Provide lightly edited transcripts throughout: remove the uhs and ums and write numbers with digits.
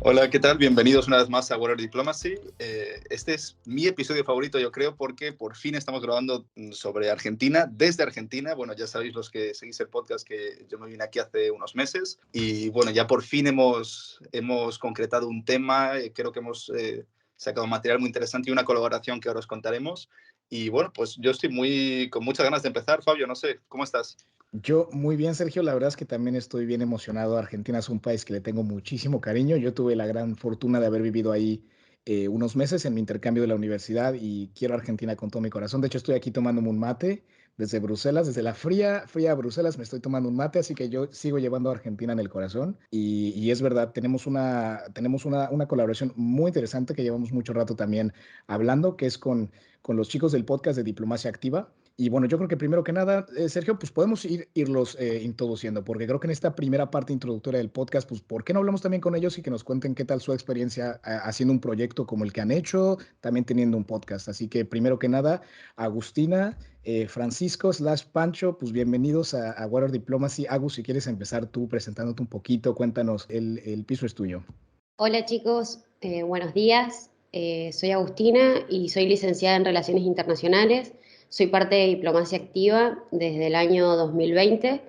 Hola, ¿qué tal? Bienvenidos una vez más a Water Diplomacy. Este es mi episodio favorito, yo creo, porque por fin estamos grabando sobre Argentina, desde Argentina. Bueno, ya sabéis los que seguís el podcast que yo me vine aquí hace unos meses y bueno, ya por fin hemos concretado un tema. Creo que hemos sacado material muy interesante y una colaboración que ahora os contaremos. Y bueno, pues yo estoy con muchas ganas de empezar. Fabio, no sé, ¿cómo estás? Yo muy bien, Sergio. La verdad es que también estoy bien emocionado. Argentina es un país que le tengo muchísimo cariño. Yo tuve la gran fortuna de haber vivido ahí unos meses en mi intercambio de la universidad y quiero Argentina con todo mi corazón. De hecho, estoy aquí tomándome un mate desde Bruselas, desde la fría Bruselas me estoy tomando un mate, así que yo sigo llevando a Argentina en el corazón. Y es verdad, tenemos una colaboración muy interesante que llevamos mucho rato también hablando, que es con los chicos del podcast de Diplomacia Activa. Y bueno, yo creo que primero que nada, Sergio, pues podemos irlos introduciendo, porque creo que en esta primera parte introductoria del podcast, pues, ¿por qué no hablamos también con ellos y que nos cuenten qué tal su experiencia haciendo un proyecto como el que han hecho, también teniendo un podcast? Así que primero que nada, Agustina, Francisco, Pancho, pues bienvenidos a Water Diplomacy. Agus, si quieres empezar tú presentándote un poquito, cuéntanos, el piso es tuyo. Hola chicos, buenos días. Soy Agustina y soy licenciada en Relaciones Internacionales. Soy parte de Diplomacia Activa desde el año 2020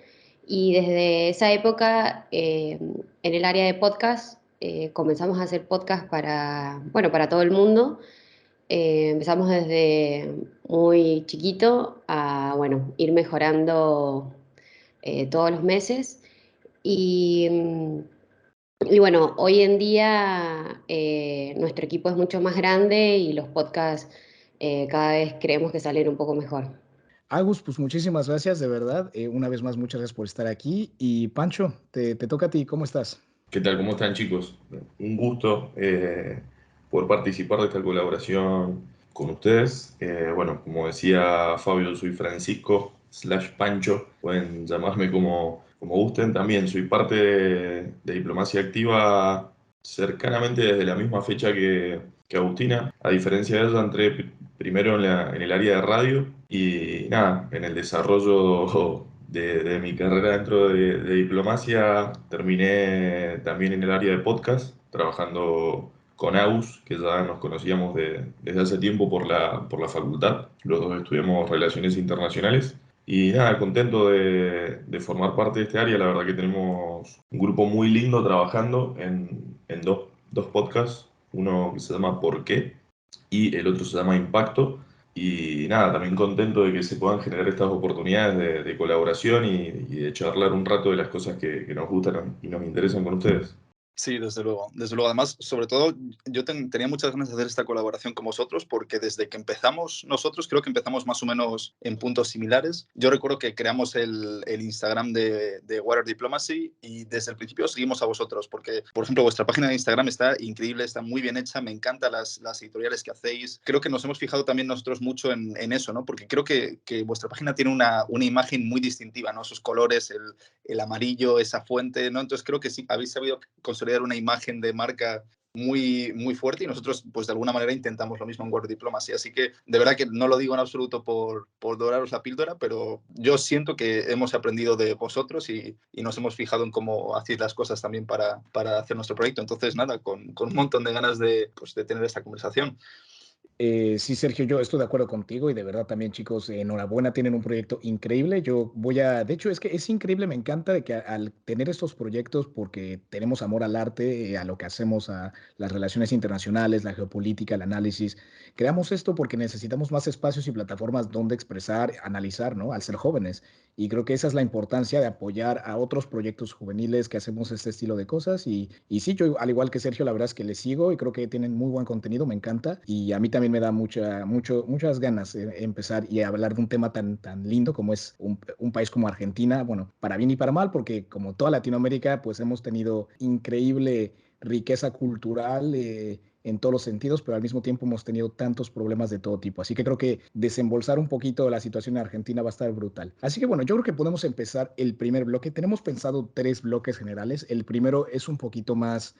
y desde esa época en el área de podcast comenzamos a hacer podcast para todo el mundo. Empezamos desde muy chiquito a ir mejorando todos los meses y... Y bueno, hoy en día nuestro equipo es mucho más grande y los podcasts cada vez creemos que salen un poco mejor. Agus, pues muchísimas gracias, de verdad. Una vez más, muchas gracias por estar aquí. Y Pancho, te toca a ti, ¿cómo estás? ¿Qué tal? ¿Cómo están, chicos? Un gusto poder participar de esta colaboración con ustedes. Bueno, como decía Fabio, soy Francisco Pancho. Pueden llamarme como gusten. También soy parte de Diplomacia Activa cercanamente desde la misma fecha que Agustina. A diferencia de ella, entré primero en el área de radio y nada, en el desarrollo de mi carrera dentro de diplomacia, terminé también en el área de podcast, trabajando con Agus, que ya nos conocíamos desde hace tiempo por la facultad. Los dos estudiamos Relaciones Internacionales. Y nada, contento de formar parte de este área. La verdad que tenemos un grupo muy lindo trabajando en dos podcasts. Uno que se llama ¿Por qué? Y el otro se llama Impacto. Y nada, también contento de que se puedan generar estas oportunidades de colaboración y de charlar un rato de las cosas que nos gustan y nos interesan con ustedes. Sí, desde luego. Desde luego. Además, sobre todo, yo tenía muchas ganas de hacer esta colaboración con vosotros porque desde que empezamos nosotros, creo que empezamos más o menos en puntos similares. Yo recuerdo que creamos el Instagram de Water Diplomacy y desde el principio seguimos a vosotros porque, por ejemplo, vuestra página de Instagram está increíble, está muy bien hecha, me encantan las editoriales que hacéis. Creo que nos hemos fijado también nosotros mucho en eso, ¿no? Porque creo que vuestra página tiene una imagen muy distintiva, ¿no? Esos colores, el amarillo, esa fuente, ¿no? Entonces creo que sí, habéis sabido consolidar una imagen de marca muy, muy fuerte y nosotros, pues de alguna manera intentamos lo mismo en Word Diplomacy. Así que de verdad que no lo digo en absoluto por doraros la píldora, pero yo siento que hemos aprendido de vosotros y nos hemos fijado en cómo hacéis las cosas también para hacer nuestro proyecto. Entonces, nada, con un montón de ganas pues, de tener esta conversación. Sí, Sergio, yo estoy de acuerdo contigo y de verdad también, chicos, enhorabuena, tienen un proyecto increíble. De hecho, es que es increíble, me encanta de que al tener estos proyectos, porque tenemos amor al arte, a lo que hacemos, a las relaciones internacionales, la geopolítica, el análisis, creamos esto porque necesitamos más espacios y plataformas donde expresar, analizar, ¿no? Al ser jóvenes. Y creo que esa es la importancia de apoyar a otros proyectos juveniles que hacemos este estilo de cosas. Y sí, yo al igual que Sergio, la verdad es que les sigo y creo que tienen muy buen contenido, me encanta. Y a mí también me da muchas ganas empezar y hablar de un tema tan lindo como es un país como Argentina, bueno, para bien y para mal, porque como toda Latinoamérica, pues hemos tenido increíble riqueza cultural en todos los sentidos, pero al mismo tiempo hemos tenido tantos problemas de todo tipo. Así que creo que desembolsar un poquito la situación en Argentina va a estar brutal. Así que bueno, yo creo que podemos empezar el primer bloque. Tenemos pensado tres bloques generales. El primero es un poquito más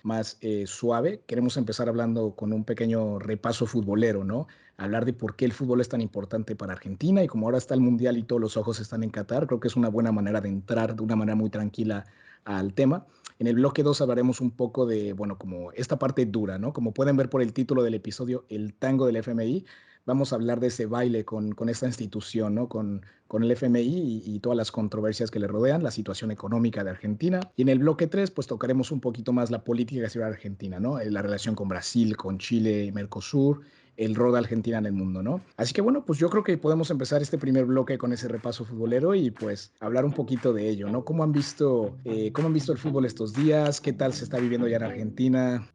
suave. Queremos empezar hablando con un pequeño repaso futbolero, ¿no? Hablar de por qué el fútbol es tan importante para Argentina y como ahora está el Mundial y todos los ojos están en Qatar, creo que es una buena manera de entrar de una manera muy tranquila al tema. En el bloque 2 hablaremos un poco de, bueno, como esta parte dura, ¿no? Como pueden ver por el título del episodio, El tango del FMI, vamos a hablar de ese baile con esta institución, ¿no? Con el FMI y todas las controversias que le rodean, la situación económica de Argentina. Y en el bloque 3, pues tocaremos un poquito más la política exterior argentina, ¿no? La relación con Brasil, con Chile y Mercosur, el rol de Argentina en el mundo, ¿no? Así que bueno, pues yo creo que podemos empezar este primer bloque con ese repaso futbolero y pues hablar un poquito de ello, ¿no? Cómo han visto el fútbol estos días? ¿Qué tal se está viviendo ya en Argentina?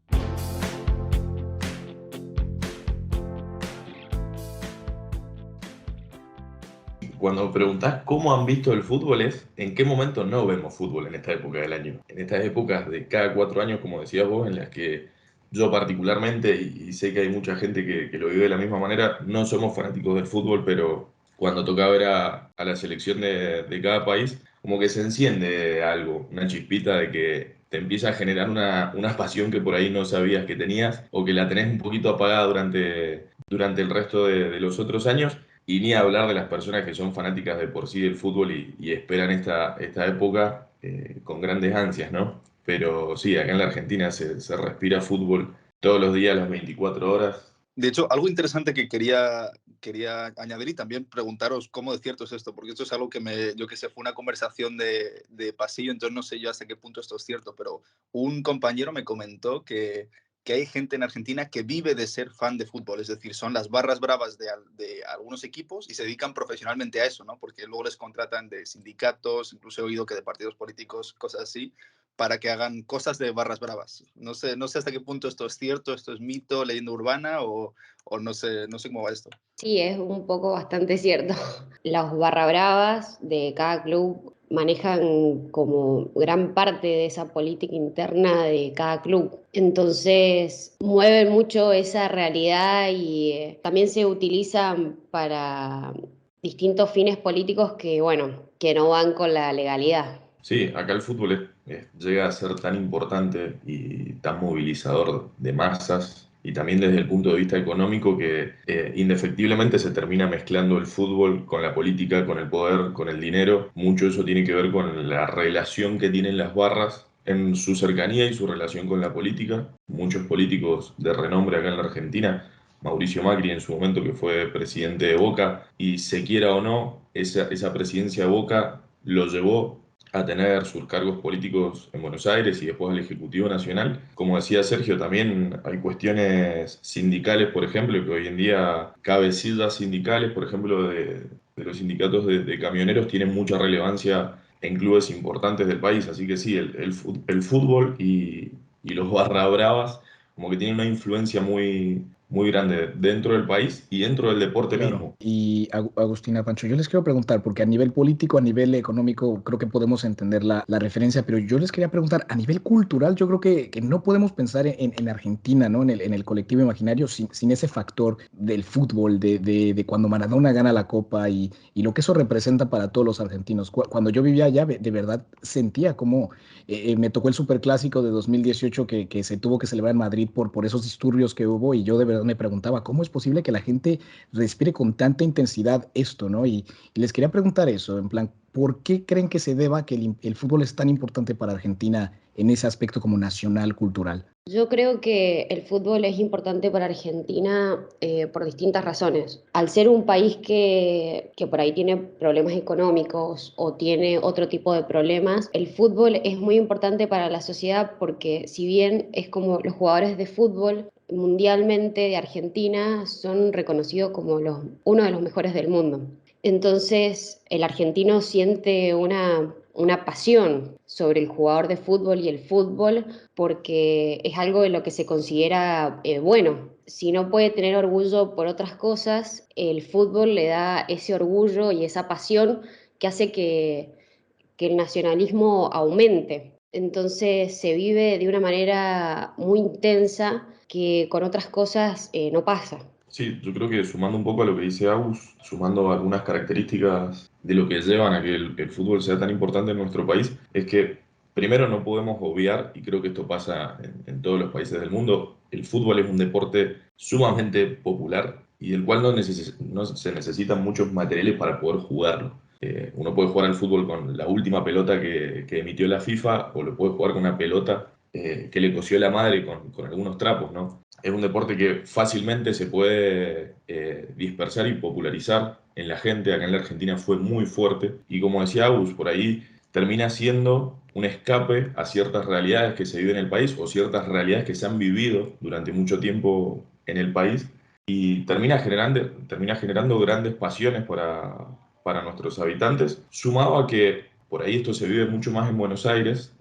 Cuando preguntás cómo han visto el fútbol es en qué momento no vemos fútbol en esta época del año. En estas épocas de cada 4 años, como decías vos, en las que yo particularmente, y sé que hay mucha gente que lo vive de la misma manera, no somos fanáticos del fútbol, pero cuando toca ver a la selección de cada país, como que se enciende algo, una chispita de que te empieza a generar una pasión que por ahí no sabías que tenías o que la tenés un poquito apagada durante el resto de los otros años. Y ni hablar de las personas que son fanáticas de por sí del fútbol y esperan esta época con grandes ansias, ¿no? Pero sí, acá en la Argentina se respira fútbol todos los días, las 24 horas. De hecho, algo interesante que quería añadir y también preguntaros cómo de cierto es esto, porque esto es algo que yo que sé, fue una conversación de pasillo, entonces no sé yo hasta qué punto esto es cierto, pero un compañero me comentó que hay gente en Argentina que vive de ser fan de fútbol, es decir, son las barras bravas de algunos equipos y se dedican profesionalmente a eso, ¿no? Porque luego les contratan de sindicatos, incluso he oído que de partidos políticos, cosas así, para que hagan cosas de barras bravas. No sé hasta qué punto esto es cierto, esto es mito, leyenda urbana o no sé cómo va esto. Sí, es un poco bastante cierto. Los barra bravas de cada club manejan como gran parte de esa política interna de cada club. Entonces, mueven mucho esa realidad y también se utilizan para distintos fines políticos que, bueno, que no van con la legalidad. Sí, acá el fútbol llega a ser tan importante y tan movilizador de masas y también desde el punto de vista económico que indefectiblemente se termina mezclando el fútbol con la política, con el poder, con el dinero. Mucho de eso tiene que ver con la relación que tienen las barras en su cercanía y su relación con la política. Muchos políticos de renombre acá en la Argentina, Mauricio Macri en su momento que fue presidente de Boca, y se quiera o no, esa presidencia de Boca lo llevó a tener sus cargos políticos en Buenos Aires y después al Ejecutivo Nacional. Como decía Sergio, también hay cuestiones sindicales, por ejemplo, que hoy en día cabecillas sindicales, por ejemplo, de los sindicatos de camioneros tienen mucha relevancia en clubes importantes del país. Así que sí, el fútbol y los barra bravas como que tienen una influencia muy, muy grande dentro del país y dentro del deporte Claro. mismo. Y Agustina, Pancho, yo les quiero preguntar, porque a nivel político, a nivel económico, creo que podemos entender la referencia, pero yo les quería preguntar, a nivel cultural, yo creo que no podemos pensar en Argentina, ¿no? En el colectivo imaginario sin ese factor del fútbol, de cuando Maradona gana la Copa y lo que eso representa para todos los argentinos. Cuando yo vivía allá, de verdad sentía como me tocó el superclásico de 2018 que se tuvo que celebrar en Madrid por esos disturbios que hubo y yo de verdad me preguntaba, ¿cómo es posible que la gente respire con tanta intensidad esto, ¿no? Y les quería preguntar eso, en plan, ¿por qué creen que se deba que el fútbol es tan importante para Argentina en ese aspecto como nacional, cultural? Yo creo que el fútbol es importante para Argentina por distintas razones. Al ser un país que por ahí tiene problemas económicos o tiene otro tipo de problemas, el fútbol es muy importante para la sociedad porque si bien es como los jugadores de fútbol mundialmente de Argentina son reconocidos como uno de los mejores del mundo. Entonces, el argentino siente una pasión sobre el jugador de fútbol y el fútbol porque es algo de lo que se considera bueno. Si no puede tener orgullo por otras cosas, el fútbol le da ese orgullo y esa pasión que hace que el nacionalismo aumente. Entonces se vive de una manera muy intensa que con otras cosas no pasa. Sí, yo creo que sumando un poco a lo que dice Agus, sumando algunas características de lo que llevan a que el fútbol sea tan importante en nuestro país, es que primero no podemos obviar, y creo que esto pasa en todos los países del mundo, el fútbol es un deporte sumamente popular y del cual no se necesitan muchos materiales para poder jugarlo. Uno puede jugar al fútbol con la última pelota que emitió la FIFA o lo puede jugar con una pelota que le cosió la madre con algunos trapos, ¿no? Es un deporte que fácilmente se puede dispersar y popularizar en la gente. Acá en la Argentina fue muy fuerte y como decía Agus, por ahí termina siendo un escape a ciertas realidades que se viven en el país o ciertas realidades que se han vivido durante mucho tiempo en el país y termina generando grandes pasiones para nuestros habitantes, sumado a que por ahí esto se vive mucho más en Buenos Aires,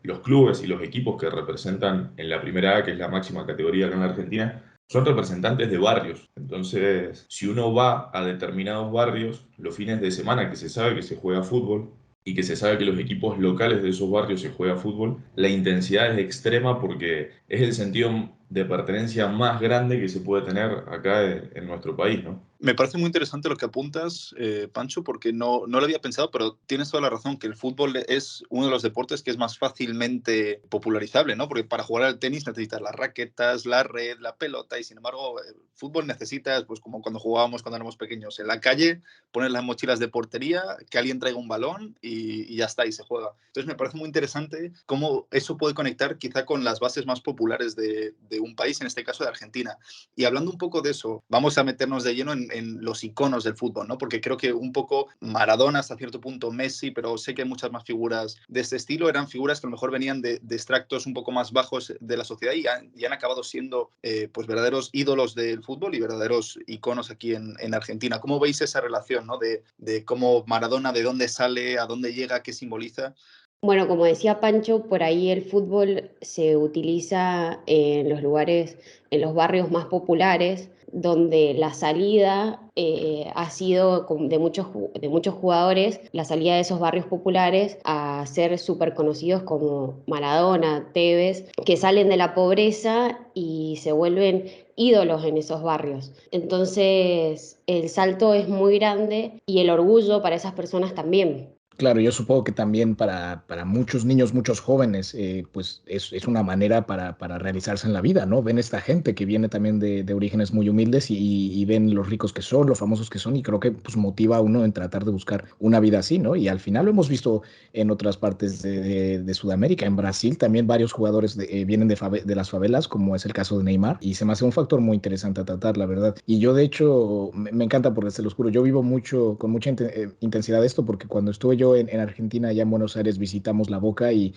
los clubes y los equipos que representan en la primera A, que es la máxima categoría acá en la Argentina, son representantes de barrios. Entonces, si uno va a determinados barrios los fines de semana que se sabe que se juega fútbol y que se sabe que los equipos locales de esos barrios se juega fútbol, la intensidad es extrema porque es el sentido de pertenencia más grande que se puede tener acá en nuestro país, ¿no? Me parece muy interesante lo que apuntas, Pancho, porque no lo había pensado, pero tienes toda la razón, que el fútbol es uno de los deportes que es más fácilmente popularizable, ¿no? Porque para jugar al tenis necesitas las raquetas, la red, la pelota, y sin embargo, el fútbol necesitas, pues como cuando jugábamos cuando éramos pequeños, en la calle, poner las mochilas de portería, que alguien traiga un balón y ya está, y se juega. Entonces me parece muy interesante cómo eso puede conectar quizá con las bases más populares de un país, en este caso de Argentina. Y hablando un poco de eso, vamos a meternos de lleno en los iconos del fútbol, ¿no? Porque creo que un poco Maradona, hasta cierto punto Messi, pero sé que hay muchas más figuras de este estilo, eran figuras que a lo mejor venían de extractos un poco más bajos de la sociedad y han acabado siendo pues verdaderos ídolos del fútbol y verdaderos iconos aquí en Argentina. ¿Cómo veis esa relación, ¿no? de cómo Maradona, de dónde sale, a dónde llega, qué simboliza? Bueno, como decía Pancho, por ahí el fútbol se utiliza en los lugares, en los barrios más populares, donde la salida ha sido de muchos jugadores, la salida de esos barrios populares a ser súper conocidos como Maradona, Tevez, que salen de la pobreza y se vuelven ídolos en esos barrios. Entonces, el salto es muy grande y el orgullo para esas personas también. Claro, yo supongo que también para muchos niños, muchos jóvenes, pues es una manera para realizarse en la vida, ¿no? Ven esta gente que viene también de orígenes muy humildes y ven los ricos que son, los famosos que son, y creo que pues motiva a uno en tratar de buscar una vida así, ¿no? Y al final lo hemos visto en otras partes de Sudamérica. En Brasil también varios jugadores vienen de las favelas, como es el caso de Neymar, y se me hace un factor muy interesante a tratar, la verdad. Y yo, de hecho, me encanta porque se los juro, yo vivo mucho, con mucha intensidad esto, porque cuando estuve yo en Argentina, allá en Buenos Aires, visitamos La Boca y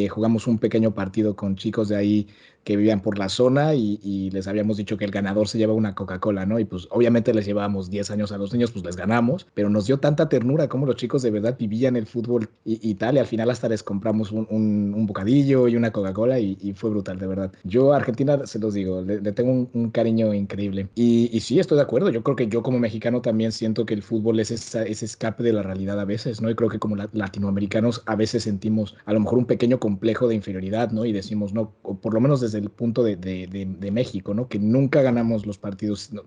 jugamos un pequeño partido con chicos de ahí que vivían por la zona y les habíamos dicho que el ganador se lleva una Coca-Cola, ¿no? Y pues obviamente les llevábamos 10 años a los niños, pues les ganamos, pero nos dio tanta ternura como los chicos de verdad vivían el fútbol y tal, y al final hasta les compramos un bocadillo y una Coca-Cola y fue brutal, de verdad. Yo a Argentina, se los digo, le tengo un cariño increíble. Y sí, estoy de acuerdo, yo creo que yo como mexicano también siento que el fútbol es ese escape de la realidad a veces, ¿no? Y creo que como latinoamericanos a veces sentimos a lo mejor un pequeño complejo de inferioridad, ¿no? Y decimos, no, o por lo menos desde el punto de México, ¿no? Que nunca ganamos los partidos. No,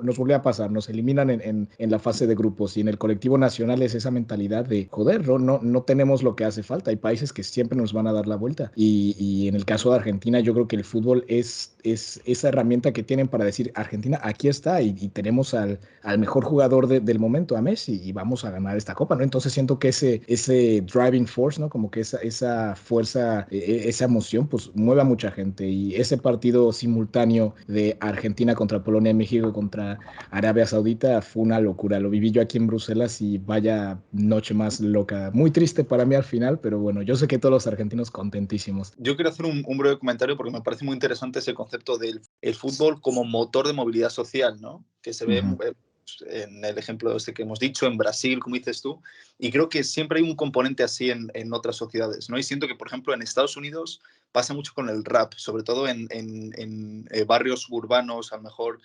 nos volvió a pasar, nos eliminan en la fase de grupos y en el colectivo nacional es esa mentalidad de, joder, no tenemos lo que hace falta. Hay países que siempre nos van a dar la vuelta. Y en el caso de Argentina, yo creo que el fútbol es esa herramienta que tienen para decir, Argentina, aquí está y tenemos al mejor jugador del momento, a Messi, y vamos a ganar esta copa, ¿no? Entonces siento que ese driving force, ¿no? Como que esa fuerza, esa emoción, pues mueve a mucha gente. Y ese partido simultáneo de Argentina contra Polonia y México contra Arabia Saudita fue una locura. Lo viví yo aquí en Bruselas y vaya noche más loca. Muy triste para mí al final, pero bueno, yo sé que todos los argentinos contentísimos. Yo quiero hacer un breve comentario porque me parece muy interesante ese concepto del el fútbol como motor de movilidad social, ¿no? Que se ve en el ejemplo este que hemos dicho, en Brasil, como dices tú, y creo que siempre hay un componente así en otras sociedades, ¿no? Y siento que, por ejemplo, en Estados Unidos pasa mucho con el rap, sobre todo en barrios urbanos, a lo mejor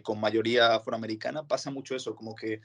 con mayoría afroamericana, pasa mucho eso, como que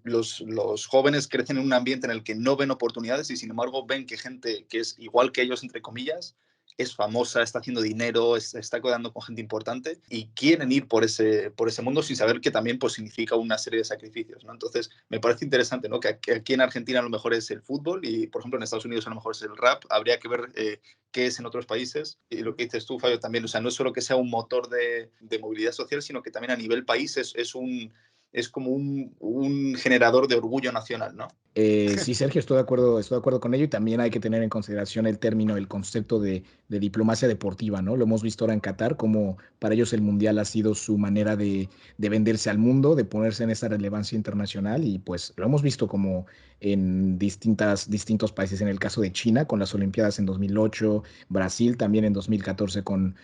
los jóvenes crecen en un ambiente en el que no ven oportunidades y sin embargo ven que gente que es igual que ellos, entre comillas, es famosa, está haciendo dinero, está quedando con gente importante y quieren ir por ese mundo sin saber que también pues, significa una serie de sacrificios, ¿no? Entonces, me parece interesante, ¿no? Que aquí en Argentina a lo mejor es el fútbol y, por ejemplo, en Estados Unidos a lo mejor es el rap. Habría que ver qué es en otros países. Y lo que dices tú, Fabio, también, o sea, no es solo que sea un motor de movilidad social, sino que también a nivel país es un es como un generador de orgullo nacional, ¿no? Sí, Sergio, estoy de acuerdo con ello y también hay que tener en consideración el término, el concepto de diplomacia deportiva, ¿no? Lo hemos visto ahora en Qatar, como para ellos el Mundial ha sido su manera de venderse al mundo, de ponerse en esa relevancia internacional y pues lo hemos visto como en distintos países, en el caso de China con las Olimpiadas en 2008, Brasil también en 2014 con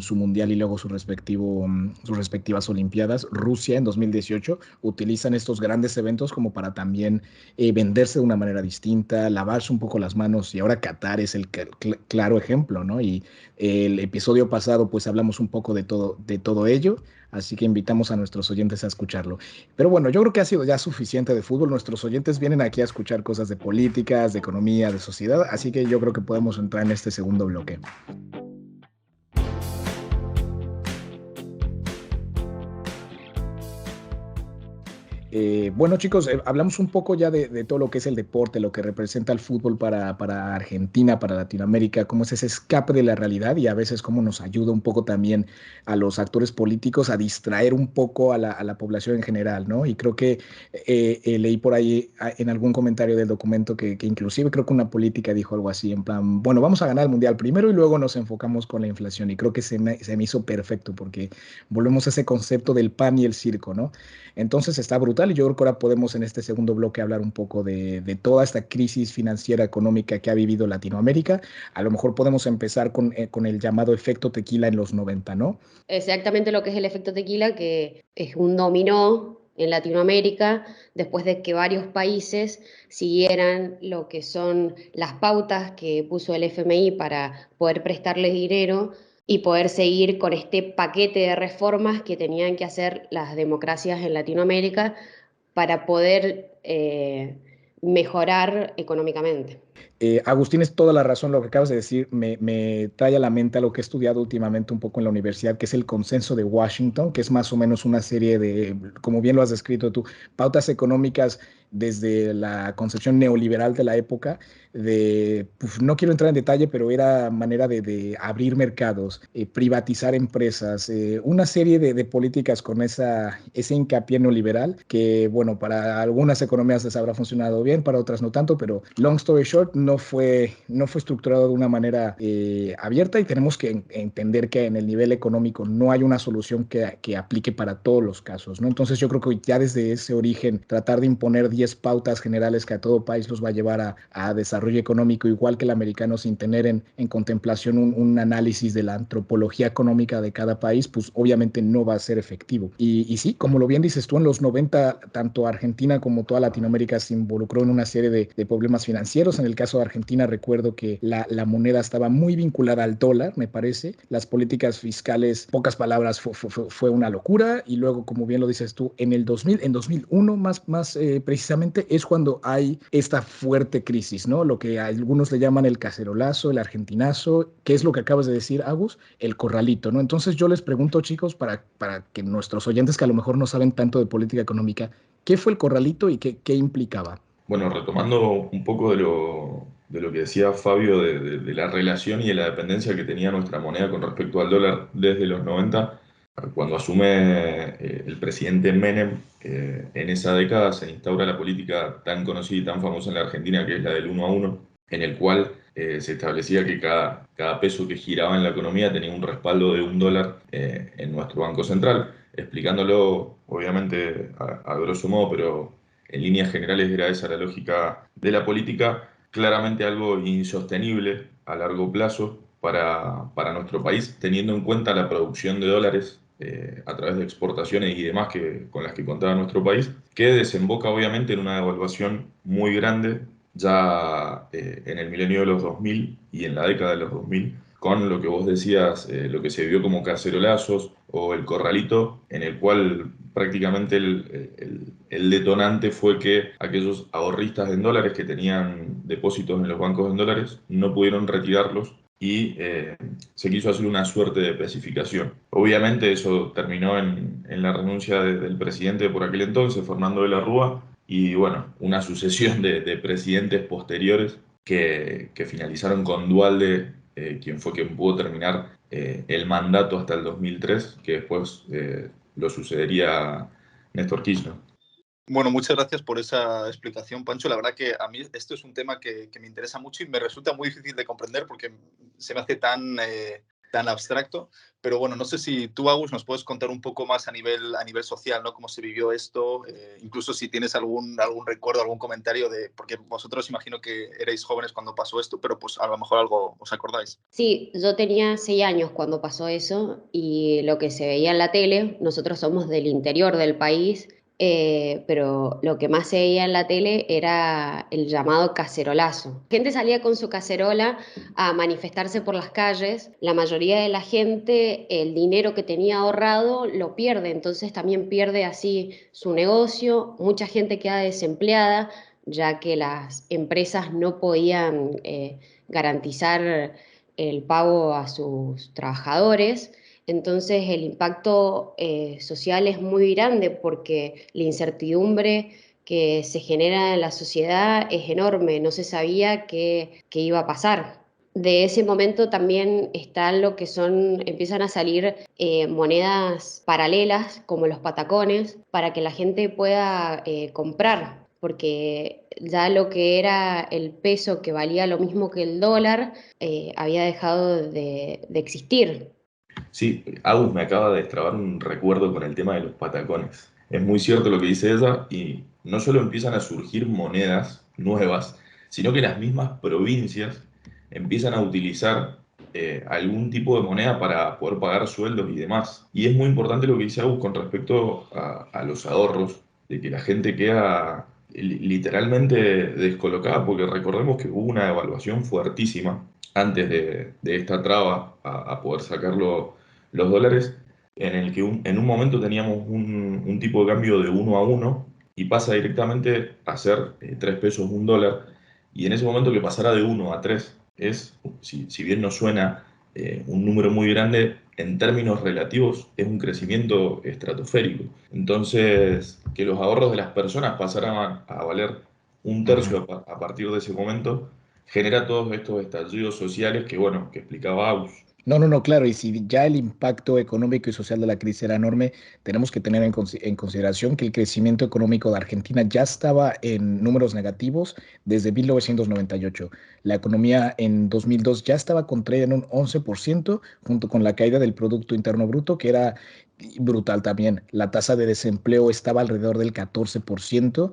su Mundial y luego sus respectivas Olimpiadas, Rusia en 2018, utilizan estos grandes eventos como para también venderse de una manera distinta, lavarse un poco las manos y ahora Qatar es el claro ejemplo, ¿no? Y el episodio pasado pues hablamos un poco de todo ello, así que invitamos a nuestros oyentes a escucharlo. Pero bueno, yo creo que ha sido ya suficiente de fútbol, nuestros oyentes vienen aquí a escuchar cosas de políticas, de economía, de sociedad, así que yo creo que podemos entrar en este segundo bloque. Bueno, chicos, hablamos un poco ya de todo lo que es el deporte, lo que representa el fútbol para Argentina, para Latinoamérica, cómo es ese escape de la realidad y a veces cómo nos ayuda un poco también a los actores políticos a distraer un poco a la población en general, ¿no? Y creo que leí por ahí en algún comentario del documento que inclusive creo que una política dijo algo así, en plan, bueno, vamos a ganar el mundial primero y luego nos enfocamos con la inflación. Y creo que se me hizo perfecto porque volvemos a ese concepto del pan y el circo, ¿no? Entonces está brutal y yo creo que ahora podemos en este segundo bloque hablar un poco de toda esta crisis financiera económica que ha vivido Latinoamérica. A lo mejor podemos empezar con el llamado efecto tequila en los 90, ¿no? Exactamente lo que es el efecto tequila, que es un dominó en Latinoamérica, después de que varios países siguieran lo que son las pautas que puso el FMI para poder prestarles dinero y poder seguir con este paquete de reformas que tenían que hacer las democracias en Latinoamérica para poder mejorar económicamente. Agustín, es toda la razón lo que acabas de decir. Me trae a la mente algo que he estudiado últimamente un poco en la universidad, que es el consenso de Washington, que es más o menos una serie de, como bien lo has descrito tú, pautas económicas desde la concepción neoliberal de la época, no quiero entrar en detalle, pero era manera de abrir mercados, privatizar empresas, una serie de políticas con ese hincapié neoliberal que, bueno, para algunas economías les habrá funcionado bien, para otras no tanto, pero long story short, no fue estructurado de una manera abierta y tenemos que entender que en el nivel económico no hay una solución que aplique para todos los casos, ¿no? Entonces yo creo que ya desde ese origen tratar de imponer 10 pautas generales que a todo país los va a llevar a desarrollo económico igual que el americano sin tener en contemplación un análisis de la antropología económica de cada país, pues obviamente no va a ser efectivo. Y sí, como lo bien dices tú, en los 90 tanto Argentina como toda Latinoamérica se involucró en una serie de problemas financieros. En el caso de Argentina recuerdo que la moneda estaba muy vinculada al dólar, me parece. Las políticas fiscales, pocas palabras, fue una locura. Y luego, como bien lo dices tú, en 2001 más precisamente es cuando hay esta fuerte crisis, ¿no? Lo que algunos le llaman el cacerolazo, el argentinazo, que es lo que acabas de decir, Agus, el corralito, ¿no? Entonces yo les pregunto, chicos, para que nuestros oyentes que a lo mejor no saben tanto de política económica, ¿qué fue el corralito y qué implicaba? Bueno, retomando un poco de lo que decía Fabio de la relación y de la dependencia que tenía nuestra moneda con respecto al dólar desde los 90, cuando asume el presidente Menem, en esa década se instaura la política tan conocida y tan famosa en la Argentina, que es la del 1 a 1, en el cual se establecía que cada peso que giraba en la economía tenía un respaldo de $1 en nuestro Banco Central, explicándolo obviamente a grosso modo, pero en líneas generales era esa la lógica de la política, claramente algo insostenible a largo plazo para nuestro país, teniendo en cuenta la producción de dólares a través de exportaciones y demás con las que contaba nuestro país, que desemboca obviamente en una devaluación muy grande ya en el milenio de los 2000 y en la década de los 2000, con lo que vos decías, lo que se vio como cacerolazos o el corralito, en el cual prácticamente el detonante fue que aquellos ahorristas en dólares que tenían depósitos en los bancos en dólares no pudieron retirarlos y se quiso hacer una suerte de especificación. Obviamente eso terminó en la renuncia del presidente por aquel entonces, Fernando de la Rúa, y bueno, una sucesión de presidentes posteriores que finalizaron con Duhalde, quien fue quien pudo terminar el mandato hasta el 2003, que después lo sucedería Néstor Kirchner. Bueno, muchas gracias por esa explicación, Pancho. La verdad que a mí esto es un tema que me interesa mucho y me resulta muy difícil de comprender porque se me hace tan abstracto. Pero bueno, no sé si tú, Agus, nos puedes contar un poco más a nivel social, ¿no? Cómo se vivió esto, incluso si tienes algún recuerdo, algún comentario porque vosotros imagino que erais jóvenes cuando pasó esto, pero pues a lo mejor algo os acordáis. Sí, yo tenía 6 años cuando pasó eso y lo que se veía en la tele, nosotros somos del interior del país, pero lo que más se veía en la tele era el llamado cacerolazo. La gente salía con su cacerola a manifestarse por las calles. La mayoría de la gente, el dinero que tenía ahorrado lo pierde, entonces también pierde así su negocio. Mucha gente queda desempleada, ya que las empresas no podían garantizar el pago a sus trabajadores. Entonces el impacto social es muy grande porque la incertidumbre que se genera en la sociedad es enorme, no se sabía qué iba a pasar. De ese momento también está lo que empiezan a salir monedas paralelas como los patacones para que la gente pueda comprar, porque ya lo que era el peso que valía lo mismo que el dólar había dejado de existir. Sí, Agus me acaba de destrabar un recuerdo con el tema de los patacones. Es muy cierto lo que dice ella y no solo empiezan a surgir monedas nuevas, sino que las mismas provincias empiezan a utilizar algún tipo de moneda para poder pagar sueldos y demás. Y es muy importante lo que dice Agus con respecto a los ahorros, de que la gente queda literalmente descolocada, porque recordemos que hubo una devaluación fuertísima antes de esta traba a poder sacarlo los dólares, en el que en un momento teníamos un tipo de cambio de 1 a 1 y pasa directamente a ser 3 pesos un dólar. Y en ese momento que pasara de 1 a 3 es, si bien no suena un número muy grande, en términos relativos es un crecimiento estratosférico. Entonces, que los ahorros de las personas pasaran a valer un tercio a partir de ese momento, genera todos estos estallidos sociales que, bueno, que explicaba Aus. No, claro, y si ya el impacto económico y social de la crisis era enorme, tenemos que tener en consideración que el crecimiento económico de Argentina ya estaba en números negativos desde 1998. La economía en 2002 ya estaba contraída en un 11%, junto con la caída del Producto Interno Bruto, que era brutal también. La tasa de desempleo estaba alrededor del 14%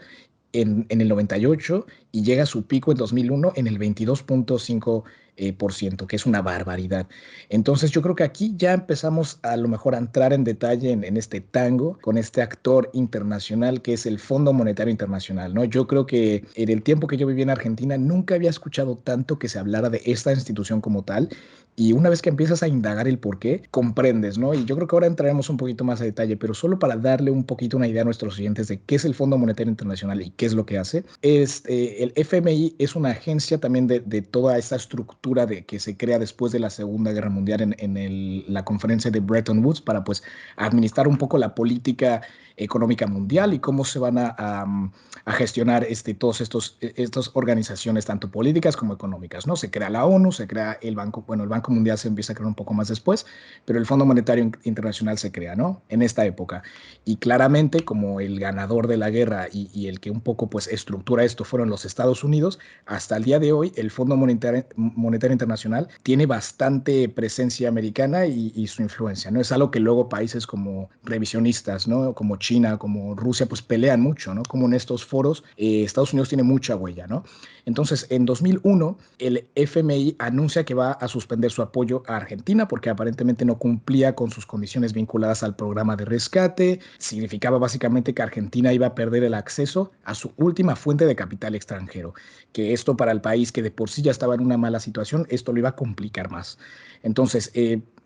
en el 98 y llega a su pico en 2001 en el 22.5%, que es una barbaridad. Entonces yo creo que aquí ya empezamos a lo mejor a entrar en detalle en este tango con este actor internacional que es el Fondo Monetario Internacional, ¿no? Yo creo que en el tiempo que yo viví en Argentina nunca había escuchado tanto que se hablara de esta institución como tal. Y una vez que empiezas a indagar el por qué, comprendes, ¿no? Y yo creo que ahora entraremos un poquito más a detalle, pero solo para darle un poquito una idea a nuestros oyentes de qué es el Fondo Monetario Internacional y qué es lo que hace. El FMI es una agencia también de toda esta estructura que se crea después de la Segunda Guerra Mundial en la conferencia de Bretton Woods para pues administrar un poco la política económica mundial y cómo se van a gestionar todas estas organizaciones, tanto políticas como económicas, ¿no? Se crea la ONU, se crea el Banco, bueno, el Banco Mundial se empieza a crear un poco más después, pero el Fondo Monetario Internacional se crea, ¿no? En esta época. Y claramente, como el ganador de la guerra y el que un poco pues estructura esto fueron los Estados Unidos, hasta el día de hoy el Fondo Monetario Internacional tiene bastante presencia americana y su influencia, ¿no? Es algo que luego países como revisionistas, ¿no? Como China, como Rusia, pues pelean mucho, ¿no? Como en estos foros Estados Unidos tiene mucha huella, ¿no? Entonces, en 2001, el FMI anuncia que va a suspender su apoyo a Argentina porque aparentemente no cumplía con sus condiciones vinculadas al programa de rescate. Significaba básicamente que Argentina iba a perder el acceso a su última fuente de capital extranjero, que esto para el país que de por sí ya estaba en una mala situación, esto lo iba a complicar más. Entonces,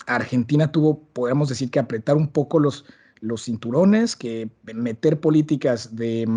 Argentina tuvo, podríamos decir, que apretar un poco los cinturones, que meter políticas de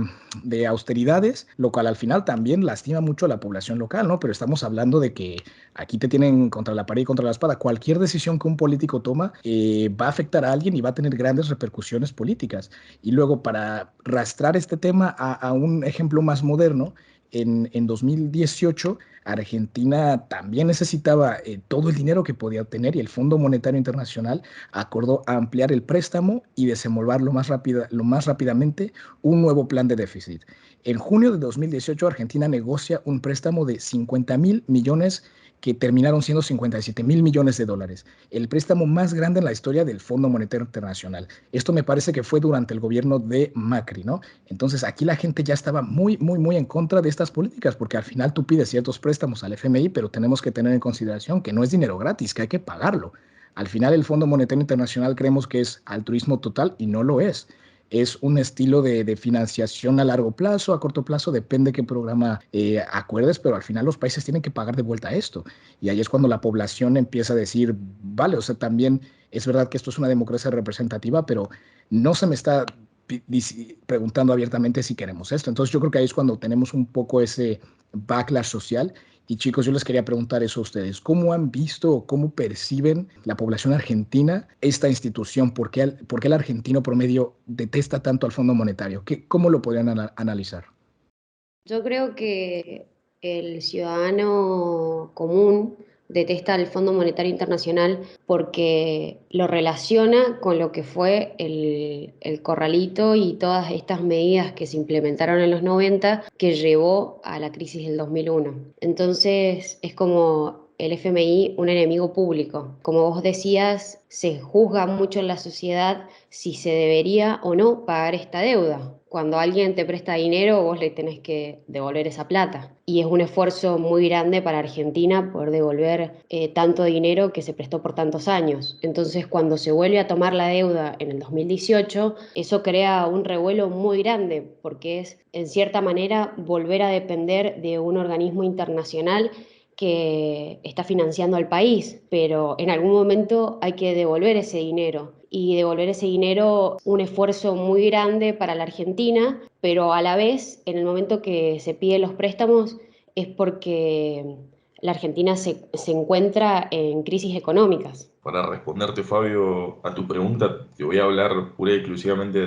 austeridades, lo cual al final también lastima mucho a la población local, ¿no? Pero estamos hablando de que aquí te tienen contra la pared y contra la espada. Cualquier decisión que un político toma va a afectar a alguien y va a tener grandes repercusiones políticas. Y luego, para rastrar este tema a un ejemplo más moderno, en 2018 Argentina también necesitaba todo el dinero que podía obtener y el Fondo Monetario Internacional acordó ampliar el préstamo y desenvolver lo más rápidamente un nuevo plan de déficit. En junio de 2018 Argentina negocia un préstamo de 50.000 millones que terminaron siendo 57.000 millones de dólares, el préstamo más grande en la historia del Fondo Monetario Internacional. Esto me parece que fue durante el gobierno de Macri, ¿no? Entonces aquí la gente ya estaba muy, muy, muy en contra de estas políticas, porque al final tú pides ciertos préstamos al FMI, pero tenemos que tener en consideración que no es dinero gratis, que hay que pagarlo. Al final el Fondo Monetario Internacional creemos que es altruismo total y no lo es. Es un estilo de financiación a largo plazo, a corto plazo, depende qué programa acuerdes, pero al final los países tienen que pagar de vuelta esto. Y ahí es cuando la población empieza a decir, vale, o sea, también es verdad que esto es una democracia representativa, pero no se me está preguntando abiertamente si queremos esto. Entonces yo creo que ahí es cuando tenemos un poco ese backlash social. Y chicos, yo les quería preguntar eso a ustedes. ¿Cómo han visto o cómo perciben la población argentina esta institución? ¿Por qué el argentino promedio detesta tanto al Fondo Monetario? ¿Cómo lo podrían analizar? Yo creo que el ciudadano común detesta el Fondo Monetario Internacional porque lo relaciona con lo que fue el corralito y todas estas medidas que se implementaron en los 90 que llevó a la crisis del 2001. Entonces es como el FMI un enemigo público. Como vos decías, se juzga mucho en la sociedad si se debería o no pagar esta deuda. Cuando alguien te presta dinero, vos le tenés que devolver esa plata. Y es un esfuerzo muy grande para Argentina poder devolver tanto dinero que se prestó por tantos años. Entonces, cuando se vuelve a tomar la deuda en el 2018, eso crea un revuelo muy grande, porque es, en cierta manera, volver a depender de un organismo internacional que está financiando al país, pero en algún momento hay que devolver ese dinero y devolver ese dinero un esfuerzo muy grande para la Argentina, pero a la vez, en el momento que se piden los préstamos, es porque la Argentina se encuentra en crisis económicas. Para responderte, Fabio, a tu pregunta, te voy a hablar pura y exclusivamente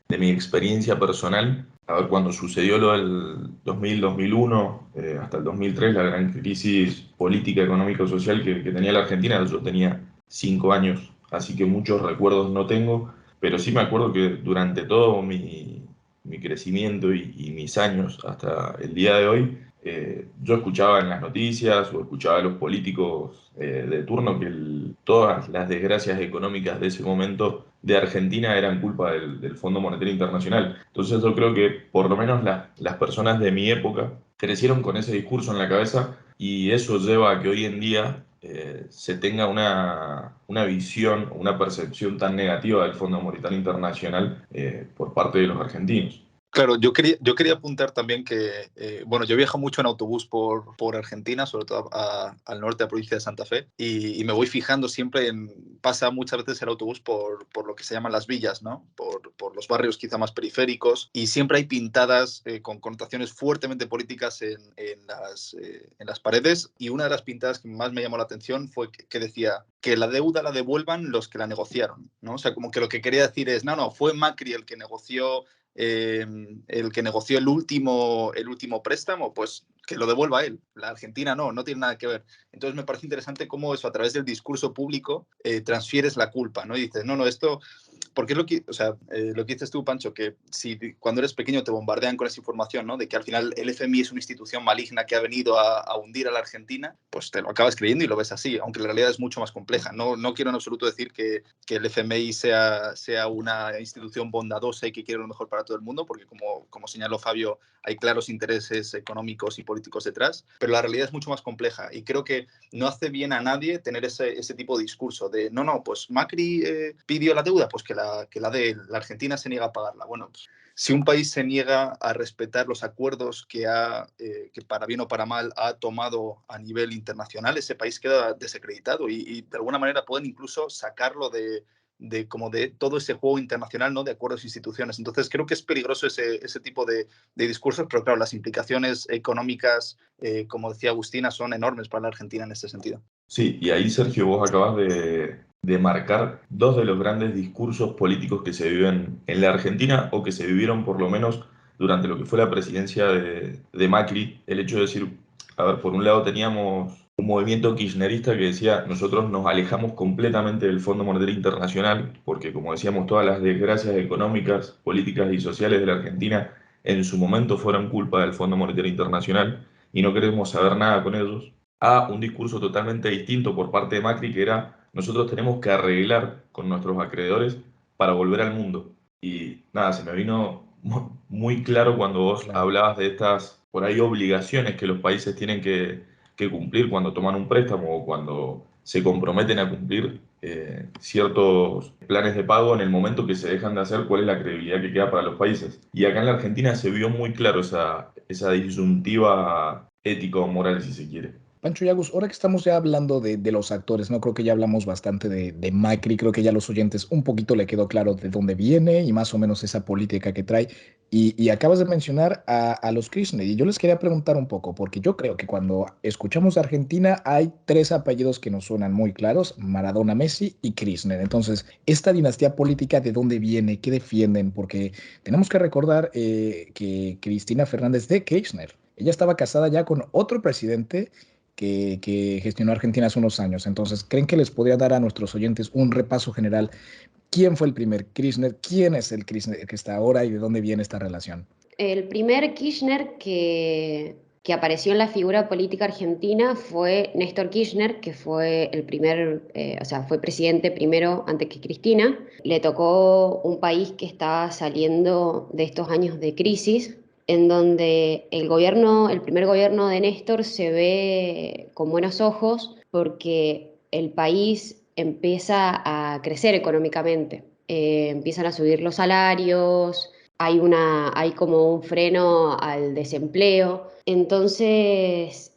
de mi experiencia personal. A ver, cuando sucedió lo del 2000-2001, hasta el 2003, la gran crisis política, económica y social que tenía la Argentina, yo tenía 5 años, así que muchos recuerdos no tengo, pero sí me acuerdo que durante todo mi crecimiento y mis años hasta el día de hoy, yo escuchaba en las noticias o escuchaba a los políticos de turno que todas las desgracias económicas de ese momento de Argentina eran culpa del Fondo Monetario Internacional. Entonces yo creo que por lo menos las personas de mi época crecieron con ese discurso en la cabeza y eso lleva a que hoy en día se tenga una visión, una percepción tan negativa del Fondo Monetario Internacional por parte de los argentinos. Claro, yo quería apuntar también que, bueno, yo viajo mucho en autobús por Argentina, sobre todo al norte, a la provincia de Santa Fe, y me voy fijando siempre pasa muchas veces el autobús por lo que se llaman las villas, ¿no? Por los barrios quizá más periféricos, y siempre hay pintadas con connotaciones fuertemente políticas en las paredes, y una de las pintadas que más me llamó la atención fue que decía que la deuda la devuelvan los que la negociaron, ¿no? O sea, como que lo que quería decir es, no, fue Macri el que negoció el último préstamo, pues que lo devuelva él. La Argentina no tiene nada que ver. Entonces me parece interesante cómo eso a través del discurso público transfieres la culpa, ¿no? Y dices, no, esto, porque es lo que, o sea, lo que dices tú, Pancho, que si cuando eres pequeño te bombardean con esa información, ¿no? De que al final el FMI es una institución maligna que ha venido a hundir a la Argentina, pues te lo acabas creyendo y lo ves así, aunque la realidad es mucho más compleja. No quiero en absoluto decir que el FMI sea una institución bondadosa y que quiere lo mejor para todo el mundo, porque como señaló Fabio, hay claros intereses económicos y políticos detrás, pero la realidad es mucho más compleja y creo que no hace bien a nadie tener ese tipo de discurso de pues Macri pidió la deuda, pues que la de la Argentina se niega a pagarla. Bueno, pues, si un país se niega a respetar los acuerdos que para bien o para mal ha tomado a nivel internacional, ese país queda desacreditado y de alguna manera pueden incluso sacarlo de todo ese juego internacional, ¿no? De acuerdos e instituciones. Entonces creo que es peligroso ese tipo de discursos, pero claro, las implicaciones económicas, como decía Agustina, son enormes para la Argentina en este sentido. Sí, y ahí, Sergio, vos acabas de marcar dos de los grandes discursos políticos que se viven en la Argentina o que se vivieron por lo menos durante lo que fue la presidencia de Macri, el hecho de decir, a ver, por un lado teníamos un movimiento kirchnerista que decía, nosotros nos alejamos completamente del Fondo Monetario Internacional, porque como decíamos, todas las desgracias económicas, políticas y sociales de la Argentina en su momento fueron culpa del Fondo Monetario Internacional y no queremos saber nada con ellos, a un discurso totalmente distinto por parte de Macri que era, nosotros tenemos que arreglar con nuestros acreedores para volver al mundo. Y nada, se me vino muy claro cuando vos Claro. hablabas de estas, por ahí, obligaciones que los países tienen que cumplir cuando toman un préstamo o cuando se comprometen a cumplir ciertos planes de pago en el momento que se dejan de hacer, cuál es la credibilidad que queda para los países. Y acá en la Argentina se vio muy claro esa disyuntiva ética o moral, si se quiere. Pancho y Agus, ahora que estamos ya hablando de los actores, ¿no? Creo que ya hablamos bastante de Macri, creo que ya a los oyentes un poquito le quedó claro de dónde viene y más o menos esa política que trae. Y acabas de mencionar a los Kirchner, y yo les quería preguntar un poco, porque yo creo que cuando escuchamos de Argentina hay tres apellidos que nos suenan muy claros: Maradona, Messi y Kirchner. Entonces, esta dinastía política, ¿de dónde viene? ¿Qué defienden? Porque tenemos que recordar que Cristina Fernández de Kirchner, ella estaba casada ya con otro presidente que gestionó Argentina hace unos años. Entonces, ¿creen que les podría dar a nuestros oyentes un repaso general? ¿Quién fue el primer Kirchner? ¿Quién es el Kirchner que está ahora y de dónde viene esta relación? El primer Kirchner que apareció en la figura política argentina fue Néstor Kirchner, que fue el primer, o sea, fue presidente primero antes que Cristina. Le tocó un país que estaba saliendo de estos años de crisis, en donde el primer gobierno de Néstor se ve con buenos ojos porque el país empieza a crecer económicamente. Empiezan a subir los salarios, hay como un freno al desempleo. Entonces,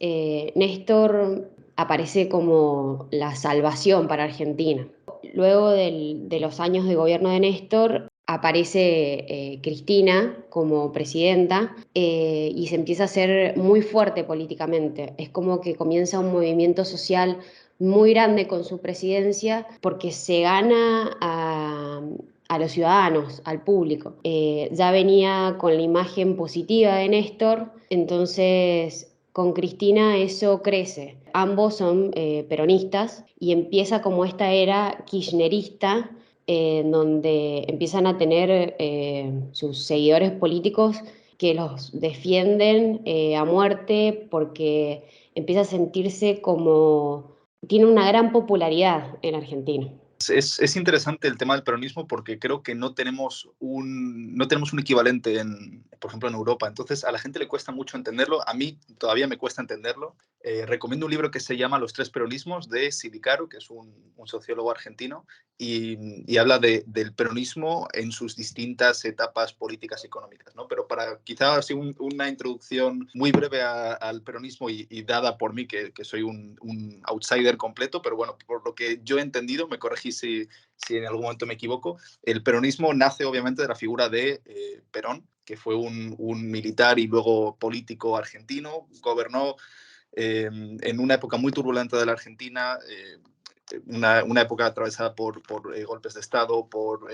Néstor aparece como la salvación para Argentina. Luego de los años de gobierno de Néstor, aparece Cristina como presidenta y se empieza a hacer muy fuerte políticamente. Es como que comienza un movimiento social muy grande con su presidencia porque se gana a los ciudadanos, al público. Ya venía con la imagen positiva de Néstor, entonces con Cristina eso crece. Ambos son peronistas y empieza como esta era kirchnerista, donde empiezan a tener sus seguidores políticos que los defienden a muerte porque empieza a sentirse como... Tiene una gran popularidad en Argentina. Es interesante el tema del peronismo porque creo que no tenemos un equivalente, por ejemplo, en Europa. Entonces, a la gente le cuesta mucho entenderlo. A mí todavía me cuesta entenderlo. Recomiendo un libro que se llama Los tres peronismos, de Silicaro, que es un sociólogo argentino, y habla del peronismo en sus distintas etapas políticas y económicas, ¿no? Pero para quizás así una introducción muy breve al peronismo y dada por mí, que soy un outsider completo, pero bueno, por lo que yo he entendido, me corregí si en algún momento me equivoco, el peronismo nace obviamente de la figura de Perón, que fue un militar y luego político argentino, gobernó en una época muy turbulenta de la Argentina, una época atravesada por golpes de Estado, por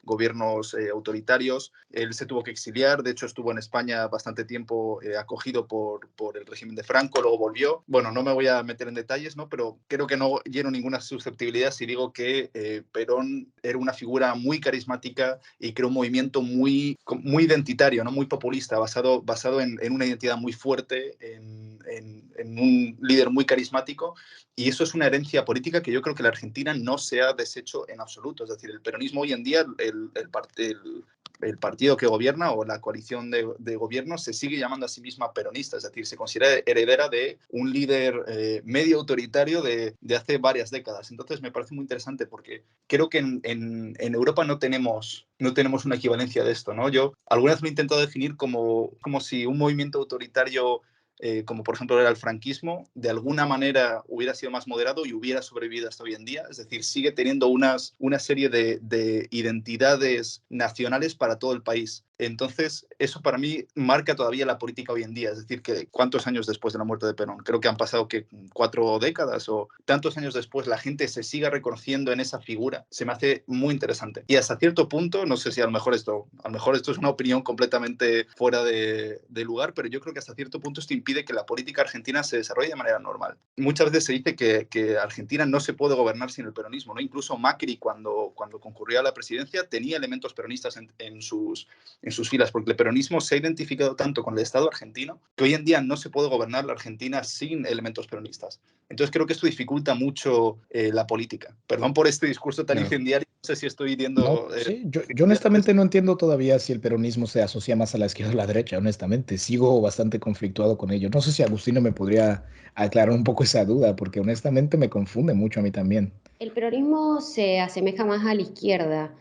gobiernos autoritarios. Él se tuvo que exiliar, de hecho estuvo en España bastante tiempo acogido por el régimen de Franco, luego volvió. Bueno, no me voy a meter en detalles, ¿no? Pero creo que no lleno ninguna susceptibilidad si digo que Perón era una figura muy carismática y creó un movimiento muy identitario, ¿no? Muy populista, basado en una identidad muy fuerte, en un líder muy carismático, y eso es una herencia política que yo creo que la Argentina no se ha deshecho en absoluto. Es decir, el peronismo hoy en día, el partido que gobierna o la coalición de gobierno se sigue llamando a sí misma peronista, es decir, se considera heredera de un líder medio autoritario de hace varias décadas. Entonces me parece muy interesante porque creo que en Europa no tenemos una equivalencia de esto, ¿no? Yo alguna vez lo he intentado definir como si un movimiento autoritario como por ejemplo era el franquismo, de alguna manera hubiera sido más moderado y hubiera sobrevivido hasta hoy en día. Es decir, sigue teniendo una serie de identidades nacionales para todo el país. Entonces, eso para mí marca todavía la política hoy en día. Es decir, que cuántos años después de la muerte de Perón, creo que han pasado que 4 décadas o tantos años después, la gente se siga reconociendo en esa figura. Se me hace muy interesante. Y hasta cierto punto, no sé si a lo mejor esto es una opinión completamente fuera de lugar, pero yo creo que hasta cierto punto esto impide que la política argentina se desarrolle de manera normal. Muchas veces se dice que Argentina no se puede gobernar sin el peronismo, ¿no? Incluso Macri, cuando concurría a la presidencia, tenía elementos peronistas en sus filas, porque el peronismo se ha identificado tanto con el Estado argentino que hoy en día no se puede gobernar la Argentina sin elementos peronistas. Entonces creo que esto dificulta mucho la política. Perdón por este discurso tan Claro. incendiario, no sé si estoy No, hiriendo... sí, yo honestamente no entiendo todavía si el peronismo se asocia más a la izquierda o a la derecha, honestamente. Sigo bastante conflictuado con ello. No sé si Agustino me podría aclarar un poco esa duda, porque honestamente me confunde mucho a mí también. El peronismo se asemeja más a la izquierda.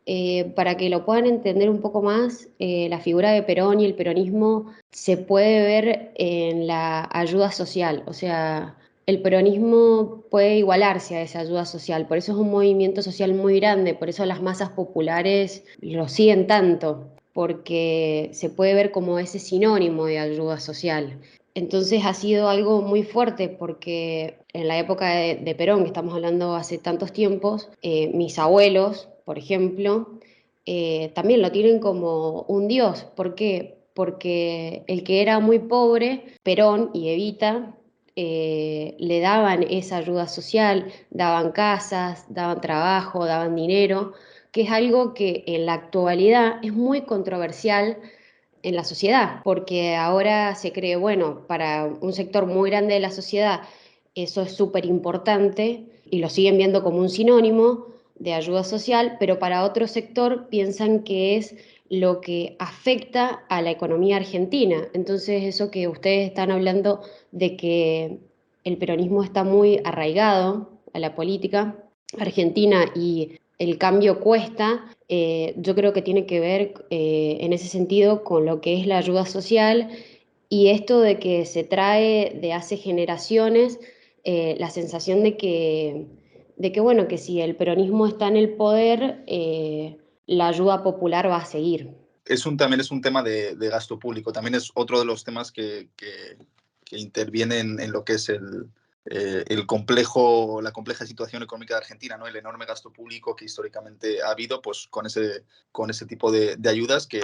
Para que lo puedan entender un poco más, la figura de Perón y el peronismo se puede ver en la ayuda social. O sea, el peronismo puede igualarse a esa ayuda social. Por eso es un movimiento social muy grande. Por eso las masas populares lo siguen tanto, porque se puede ver como ese sinónimo de ayuda social. Entonces ha sido algo muy fuerte porque en la época de Perón, que estamos hablando hace tantos tiempos, mis abuelos, por ejemplo, también lo tienen como un dios. ¿Por qué? Porque el que era muy pobre, Perón y Evita, le daban esa ayuda social, daban casas, daban trabajo, daban dinero, que es algo que en la actualidad es muy controversial en la sociedad, porque ahora se cree, bueno, para un sector muy grande de la sociedad eso es súper importante y lo siguen viendo como un sinónimo de ayuda social, pero para otro sector piensan que es lo que afecta a la economía argentina. Entonces eso que ustedes están hablando de que el peronismo está muy arraigado a la política argentina y el cambio cuesta, yo creo que tiene que ver en ese sentido con lo que es la ayuda social y esto de que se trae de hace generaciones la sensación de que, bueno, que si el peronismo está en el poder, la ayuda popular va a seguir. También es un tema de gasto público. También es otro de los temas que intervienen en lo que es la compleja situación económica de Argentina, ¿no? El enorme gasto público que históricamente ha habido, pues con ese tipo de ayudas que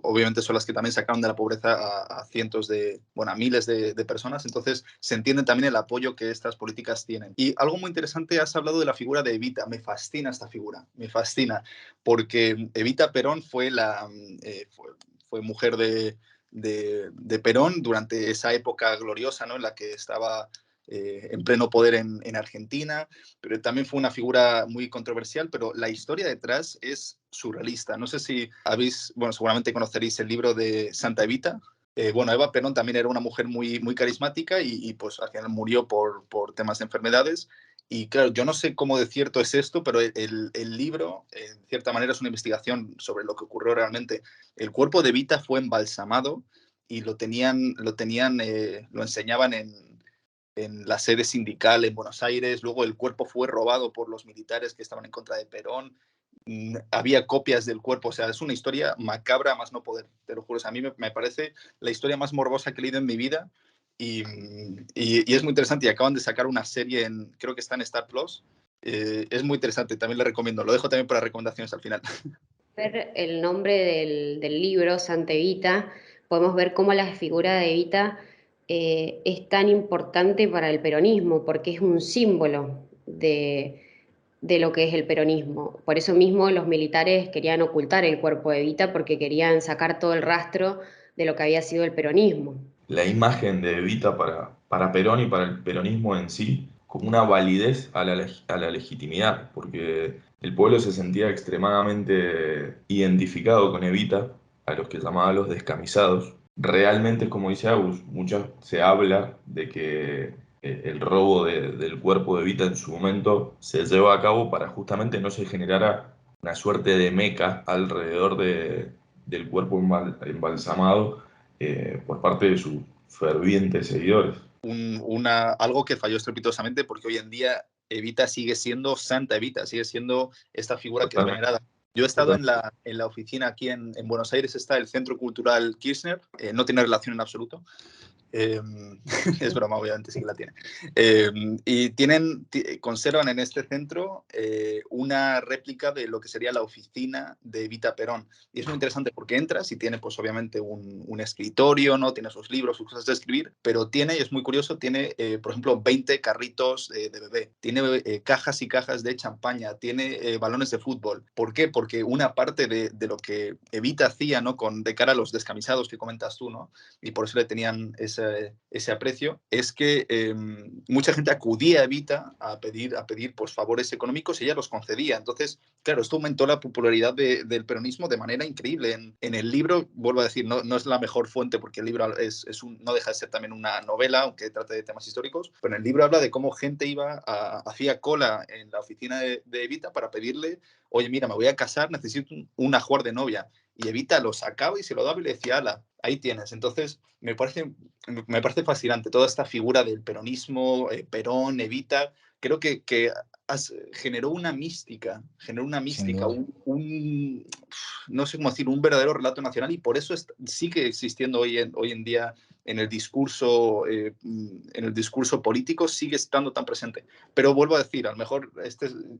obviamente son las que también sacaron de la pobreza a cientos a miles de personas. Entonces se entiende también el apoyo que estas políticas tienen. Y algo muy interesante, has hablado de la figura de Evita. Me fascina esta figura, me fascina, porque Evita Perón fue mujer de Perón durante esa época gloriosa, ¿no? En la que estaba en pleno poder en Argentina, pero también fue una figura muy controversial, pero la historia detrás es surrealista. No sé si seguramente conoceréis el libro de Santa Evita. Eva Perón también era una mujer muy, muy carismática y pues al final murió por temas de enfermedades. Y claro, yo no sé cómo de cierto es esto, pero el libro, en cierta manera, es una investigación sobre lo que ocurrió realmente. El cuerpo de Evita fue embalsamado y lo enseñaban en la sede sindical en Buenos Aires. Luego el cuerpo fue robado por los militares que estaban en contra de Perón. Había copias del cuerpo. O sea, es una historia macabra más no poder, te lo juro. O sea, a mí me parece la historia más morbosa que he leído en mi vida. Y es muy interesante. Y acaban de sacar una serie, creo que está en Star Plus. Es muy interesante, también le recomiendo. Lo dejo también para recomendaciones al final. Ver el nombre del libro, Santa Evita, podemos ver cómo la figura de Evita es tan importante para el peronismo, porque es un símbolo de lo que es el peronismo. Por eso mismo los militares querían ocultar el cuerpo de Evita, porque querían sacar todo el rastro de lo que había sido el peronismo. La imagen de Evita para Perón y para el peronismo en sí como una validez a la legitimidad, porque el pueblo se sentía extremadamente identificado con Evita, a los que llamaba los descamisados. Realmente, como dice Agus, se habla de que el robo del cuerpo de Evita en su momento se llevó a cabo para justamente no se generara una suerte de meca alrededor del cuerpo embalsamado por parte de sus fervientes seguidores. Algo que falló estrepitosamente porque hoy en día Evita sigue siendo Santa Evita, sigue siendo esta figura que es Totalmente. venerada. Yo he estado en la oficina aquí en Buenos Aires, está el Centro Cultural Kirchner, no tiene relación en absoluto. Es broma, obviamente sí que la tiene. Y conservan en este centro una réplica de lo que sería la oficina de Evita Perón. Y es muy interesante porque entras y tiene, pues obviamente, un escritorio, ¿no? Tiene sus libros, sus cosas de escribir, pero tiene, y es muy curioso, tiene, por ejemplo, 20 carritos de bebé, tiene cajas y cajas de champaña, tiene balones de fútbol. ¿Por qué? Porque una parte de lo que Evita hacía, ¿no? De cara a los descamisados que comentas tú, ¿no? Y por eso le tenían ese aprecio, es que mucha gente acudía a Evita a pedir pues, favores económicos y ella los concedía. Entonces, claro, esto aumentó la popularidad del peronismo de manera increíble. En el libro, vuelvo a decir, no es la mejor fuente porque el libro no deja de ser también una novela, aunque trate de temas históricos, pero en el libro habla de cómo gente hacía cola en la oficina de Evita para pedirle, oye, mira, me voy a casar, necesito un ajuar de novia. Y Evita lo sacaba y se lo daba y le decía, ala, ahí tienes. Entonces, me parece fascinante toda esta figura del peronismo, Perón, Evita. Creo que generó una mística, no sé cómo decir, un verdadero relato nacional y por eso sigue existiendo hoy en día en el discurso político, sigue estando tan presente. Pero vuelvo a decir, a lo mejor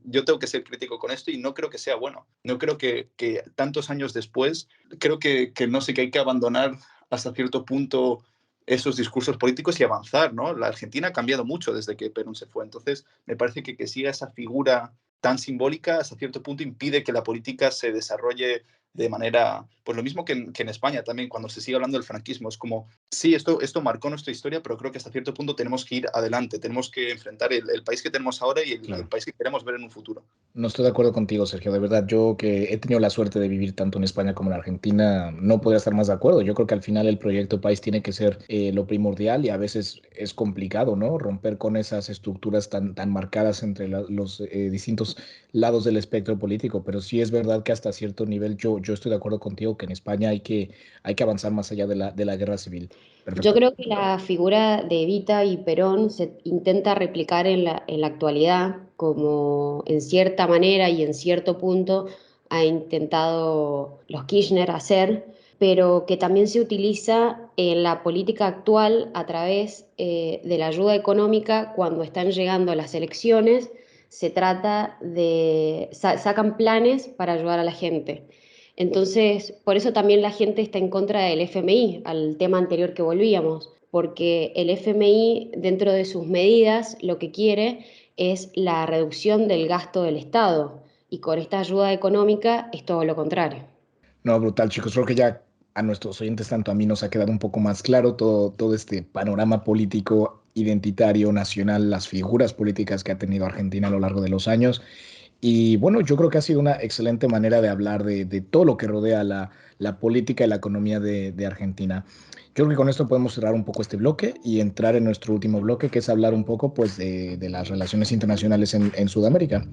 yo tengo que ser crítico con esto y no creo que sea bueno. No creo que tantos años después, creo que no sé, que hay que abandonar hasta cierto punto esos discursos políticos y avanzar, ¿no? La Argentina ha cambiado mucho desde que Perón se fue. Entonces, me parece que siga esa figura tan simbólica hasta cierto punto impide que la política se desarrolle de manera, pues lo mismo que en España también, cuando se sigue hablando del franquismo, es como, sí, esto marcó nuestra historia, pero creo que hasta cierto punto tenemos que ir adelante, tenemos que enfrentar el país que tenemos ahora y el país que queremos ver en un futuro. No estoy de acuerdo contigo, Sergio. De verdad, yo que he tenido la suerte de vivir tanto en España como en Argentina, no podría estar más de acuerdo. Yo creo que al final el proyecto país tiene que ser lo primordial y a veces es complicado, ¿no? Romper con esas estructuras tan marcadas entre los distintos lados del espectro político. Pero sí es verdad que hasta cierto nivel yo estoy de acuerdo contigo que en España hay que avanzar más allá de la guerra civil. Perfecto. Yo creo que la figura de Evita y Perón se intenta replicar en la actualidad, como en cierta manera y en cierto punto ha intentado los Kirchner hacer, pero que también se utiliza en la política actual a través de la ayuda económica cuando están llegando las elecciones. Se trata de, sacan planes para ayudar a la gente. Entonces, por eso también la gente está en contra del FMI, al tema anterior que volvíamos, porque el FMI, dentro de sus medidas, lo que quiere es la reducción del gasto del Estado, y con esta ayuda económica es todo lo contrario. No, brutal, chicos. Creo que ya a nuestros oyentes, tanto a mí, nos ha quedado un poco más claro todo este panorama político, identitario, nacional, las figuras políticas que ha tenido Argentina a lo largo de los años. Y bueno, yo creo que ha sido una excelente manera de hablar de todo lo que rodea la política y la economía de Argentina. Yo creo que con esto podemos cerrar un poco este bloque y entrar en nuestro último bloque, que es hablar un poco pues, de las relaciones internacionales en Sudamérica.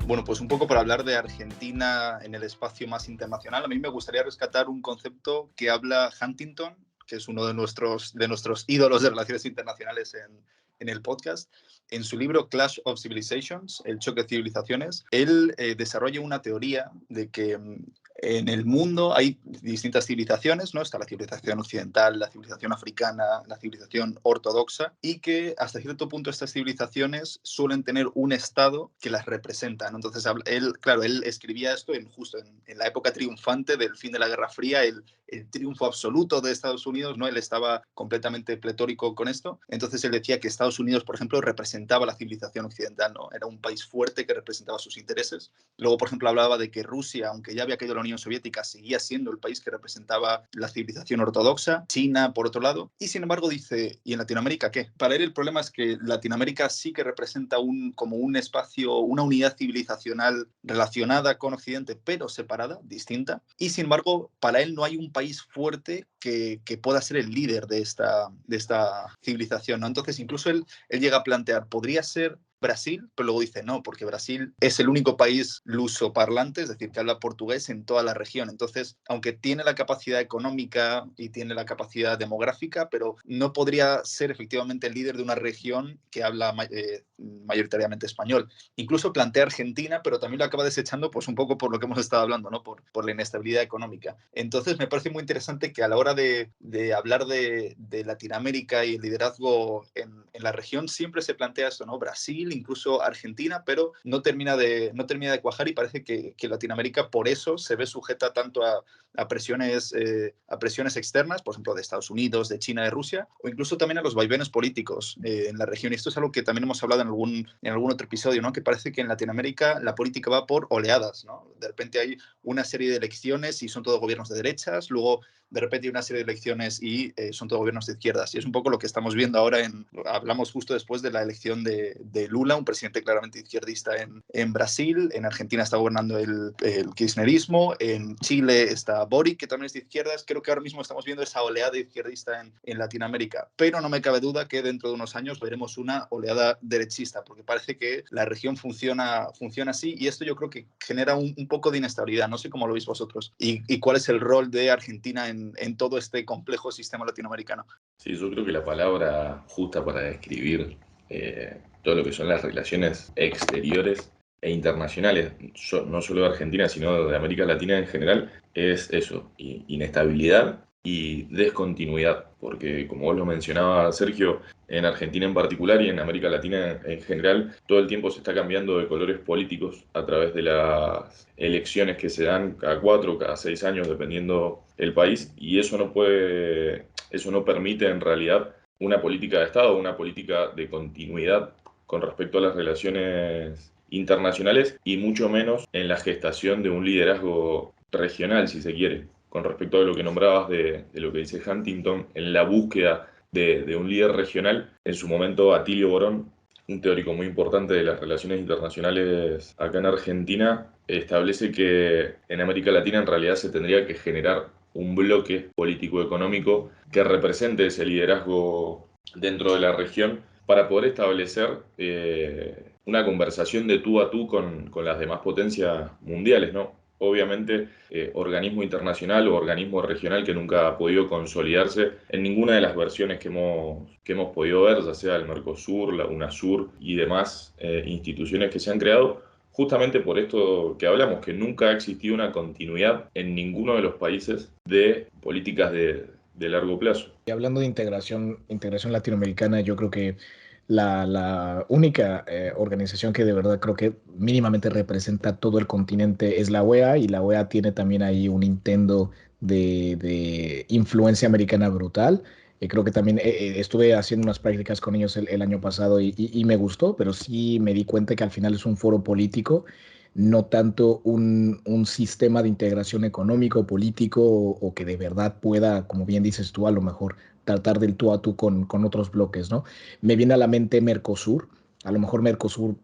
Bueno, pues un poco para hablar de Argentina en el espacio más internacional, a mí me gustaría rescatar un concepto que habla Huntington, que es uno de nuestros ídolos de relaciones internacionales en el podcast. En su libro Clash of Civilizations, el choque de civilizaciones, él desarrolla una teoría de que en el mundo hay distintas civilizaciones, ¿no? Está la civilización occidental, la civilización africana, la civilización ortodoxa, y que hasta cierto punto estas civilizaciones suelen tener un estado que las representa, ¿no? Entonces, él escribía esto justo en la época triunfante del fin de la Guerra Fría, el triunfo absoluto de Estados Unidos, ¿no? Él estaba completamente pletórico con esto. Entonces él decía que Estados Unidos, por ejemplo, representaba la civilización occidental, ¿no? Era un país fuerte que representaba sus intereses. Luego, por ejemplo, hablaba de que Rusia, aunque ya había caído la Unión Soviética, seguía siendo el país que representaba la civilización ortodoxa. China, por otro lado. Y sin embargo dice, ¿y en Latinoamérica qué? Para él el problema es que Latinoamérica sí que representa como un espacio, una unidad civilizacional relacionada con Occidente, pero separada, distinta. Y sin embargo, para él no hay un país fuerte que pueda ser el líder de esta civilización, ¿no? Entonces, incluso él llega a plantear, podría ser Brasil, pero luego dice no, porque Brasil es el único país lusoparlante, es decir, que habla portugués en toda la región. Entonces, aunque tiene la capacidad económica y tiene la capacidad demográfica, pero no podría ser efectivamente el líder de una región que habla mayoritariamente español. Incluso plantea Argentina, pero también lo acaba desechando pues un poco por lo que hemos estado hablando, ¿no? Por la inestabilidad económica. Entonces, me parece muy interesante que a la hora de hablar de Latinoamérica y el liderazgo en la región, siempre se plantea eso, ¿no? Brasil, incluso Argentina, pero no termina de cuajar, y parece que Latinoamérica por eso se ve sujeta tanto a presiones externas, por ejemplo, de Estados Unidos, de China, de Rusia, o incluso también a los vaivenes políticos en la región. Y esto es algo que también hemos hablado en algún otro episodio, ¿no? Que parece que en Latinoamérica la política va por oleadas, ¿no? De repente hay una serie de elecciones y son todos gobiernos de derechas, luego de repente hay una serie de elecciones y son todos gobiernos de izquierdas. Y es un poco lo que estamos viendo ahora. Hablamos justo después de la elección de Lula, un presidente claramente izquierdista en Brasil. En Argentina está gobernando el kirchnerismo. En Chile está Boric, que también es de izquierdas. Creo que ahora mismo estamos viendo esa oleada izquierdista en Latinoamérica. Pero no me cabe duda que dentro de unos años veremos una oleada derechista, porque parece que la región funciona así, y esto yo creo que genera un poco de inestabilidad. No sé cómo lo veis vosotros y cuál es el rol de Argentina en todo este complejo sistema latinoamericano. Sí, yo creo que la palabra justa para describir todo lo que son las relaciones exteriores e internacionales, no solo de Argentina, sino de América Latina en general, es eso, inestabilidad y descontinuidad, porque como vos lo mencionabas, Sergio, en Argentina en particular y en América Latina en general, todo el tiempo se está cambiando de colores políticos a través de las elecciones que se dan cada 4, cada 6 años, dependiendo el país, y eso no permite en realidad una política de Estado, una política de continuidad con respecto a las relaciones internacionales, y mucho menos en la gestación de un liderazgo regional, si se quiere. Con respecto a lo que nombrabas de lo que dice Huntington, en la búsqueda de un líder regional, en su momento Atilio Borón, un teórico muy importante de las relaciones internacionales acá en Argentina, establece que en América Latina en realidad se tendría que generar un bloque político-económico que represente ese liderazgo dentro de la región para poder establecer una conversación de tú a tú con las demás potencias mundiales, ¿no? Obviamente, organismo internacional o organismo regional que nunca ha podido consolidarse en ninguna de las versiones que hemos podido ver, ya sea el Mercosur, la UNASUR y demás instituciones que se han creado, justamente por esto que hablamos, que nunca ha existido una continuidad en ninguno de los países de políticas de largo plazo. Y hablando de integración latinoamericana, yo creo que la única organización que de verdad creo que mínimamente representa todo el continente es la OEA, y la OEA tiene también ahí un intento de influencia americana brutal. Creo que también estuve haciendo unas prácticas con ellos el año pasado y me gustó, pero sí me di cuenta que al final es un foro político, no tanto un sistema de integración económico, político, o que de verdad pueda, como bien dices tú, a lo mejor tratar del tú a tú con otros bloques, ¿no? Me viene a la mente Mercosur. A lo mejor Mercosur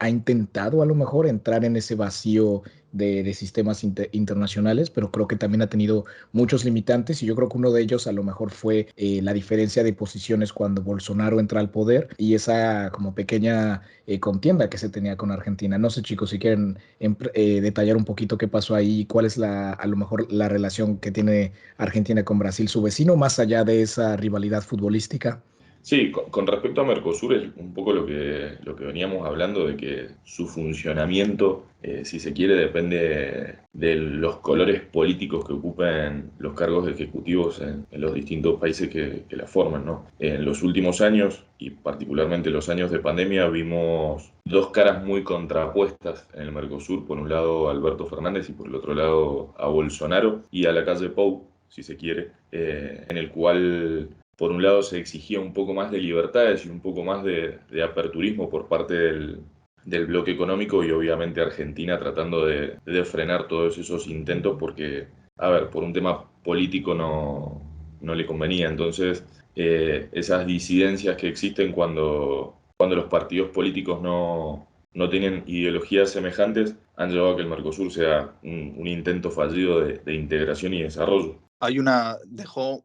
ha intentado a lo mejor entrar en ese vacío de sistemas internacionales, pero creo que también ha tenido muchos limitantes, y yo creo que uno de ellos a lo mejor fue la diferencia de posiciones cuando Bolsonaro entra al poder, y esa como pequeña contienda que se tenía con Argentina. No sé, chicos, si quieren detallar un poquito qué pasó ahí, cuál es a lo mejor la relación que tiene Argentina con Brasil, su vecino, más allá de esa rivalidad futbolística. Sí, con respecto a Mercosur es un poco lo que veníamos hablando, de que su funcionamiento, si se quiere, depende de los colores políticos que ocupen los cargos ejecutivos en los distintos países que la forman, ¿no? En los últimos años, y particularmente los años de pandemia, vimos dos caras muy contrapuestas en el Mercosur. Por un lado a Alberto Fernández y por el otro lado a Bolsonaro y a la calle Pou, si se quiere, en el cual por un lado se exigía un poco más de libertades y un poco más de aperturismo por parte del bloque económico, y obviamente Argentina tratando de frenar todos esos intentos porque, a ver, por un tema político no le convenía. Entonces, esas disidencias que existen cuando los partidos políticos no tienen ideologías semejantes han llevado a que el Mercosur sea un intento fallido de integración y desarrollo. Hay una, dejó,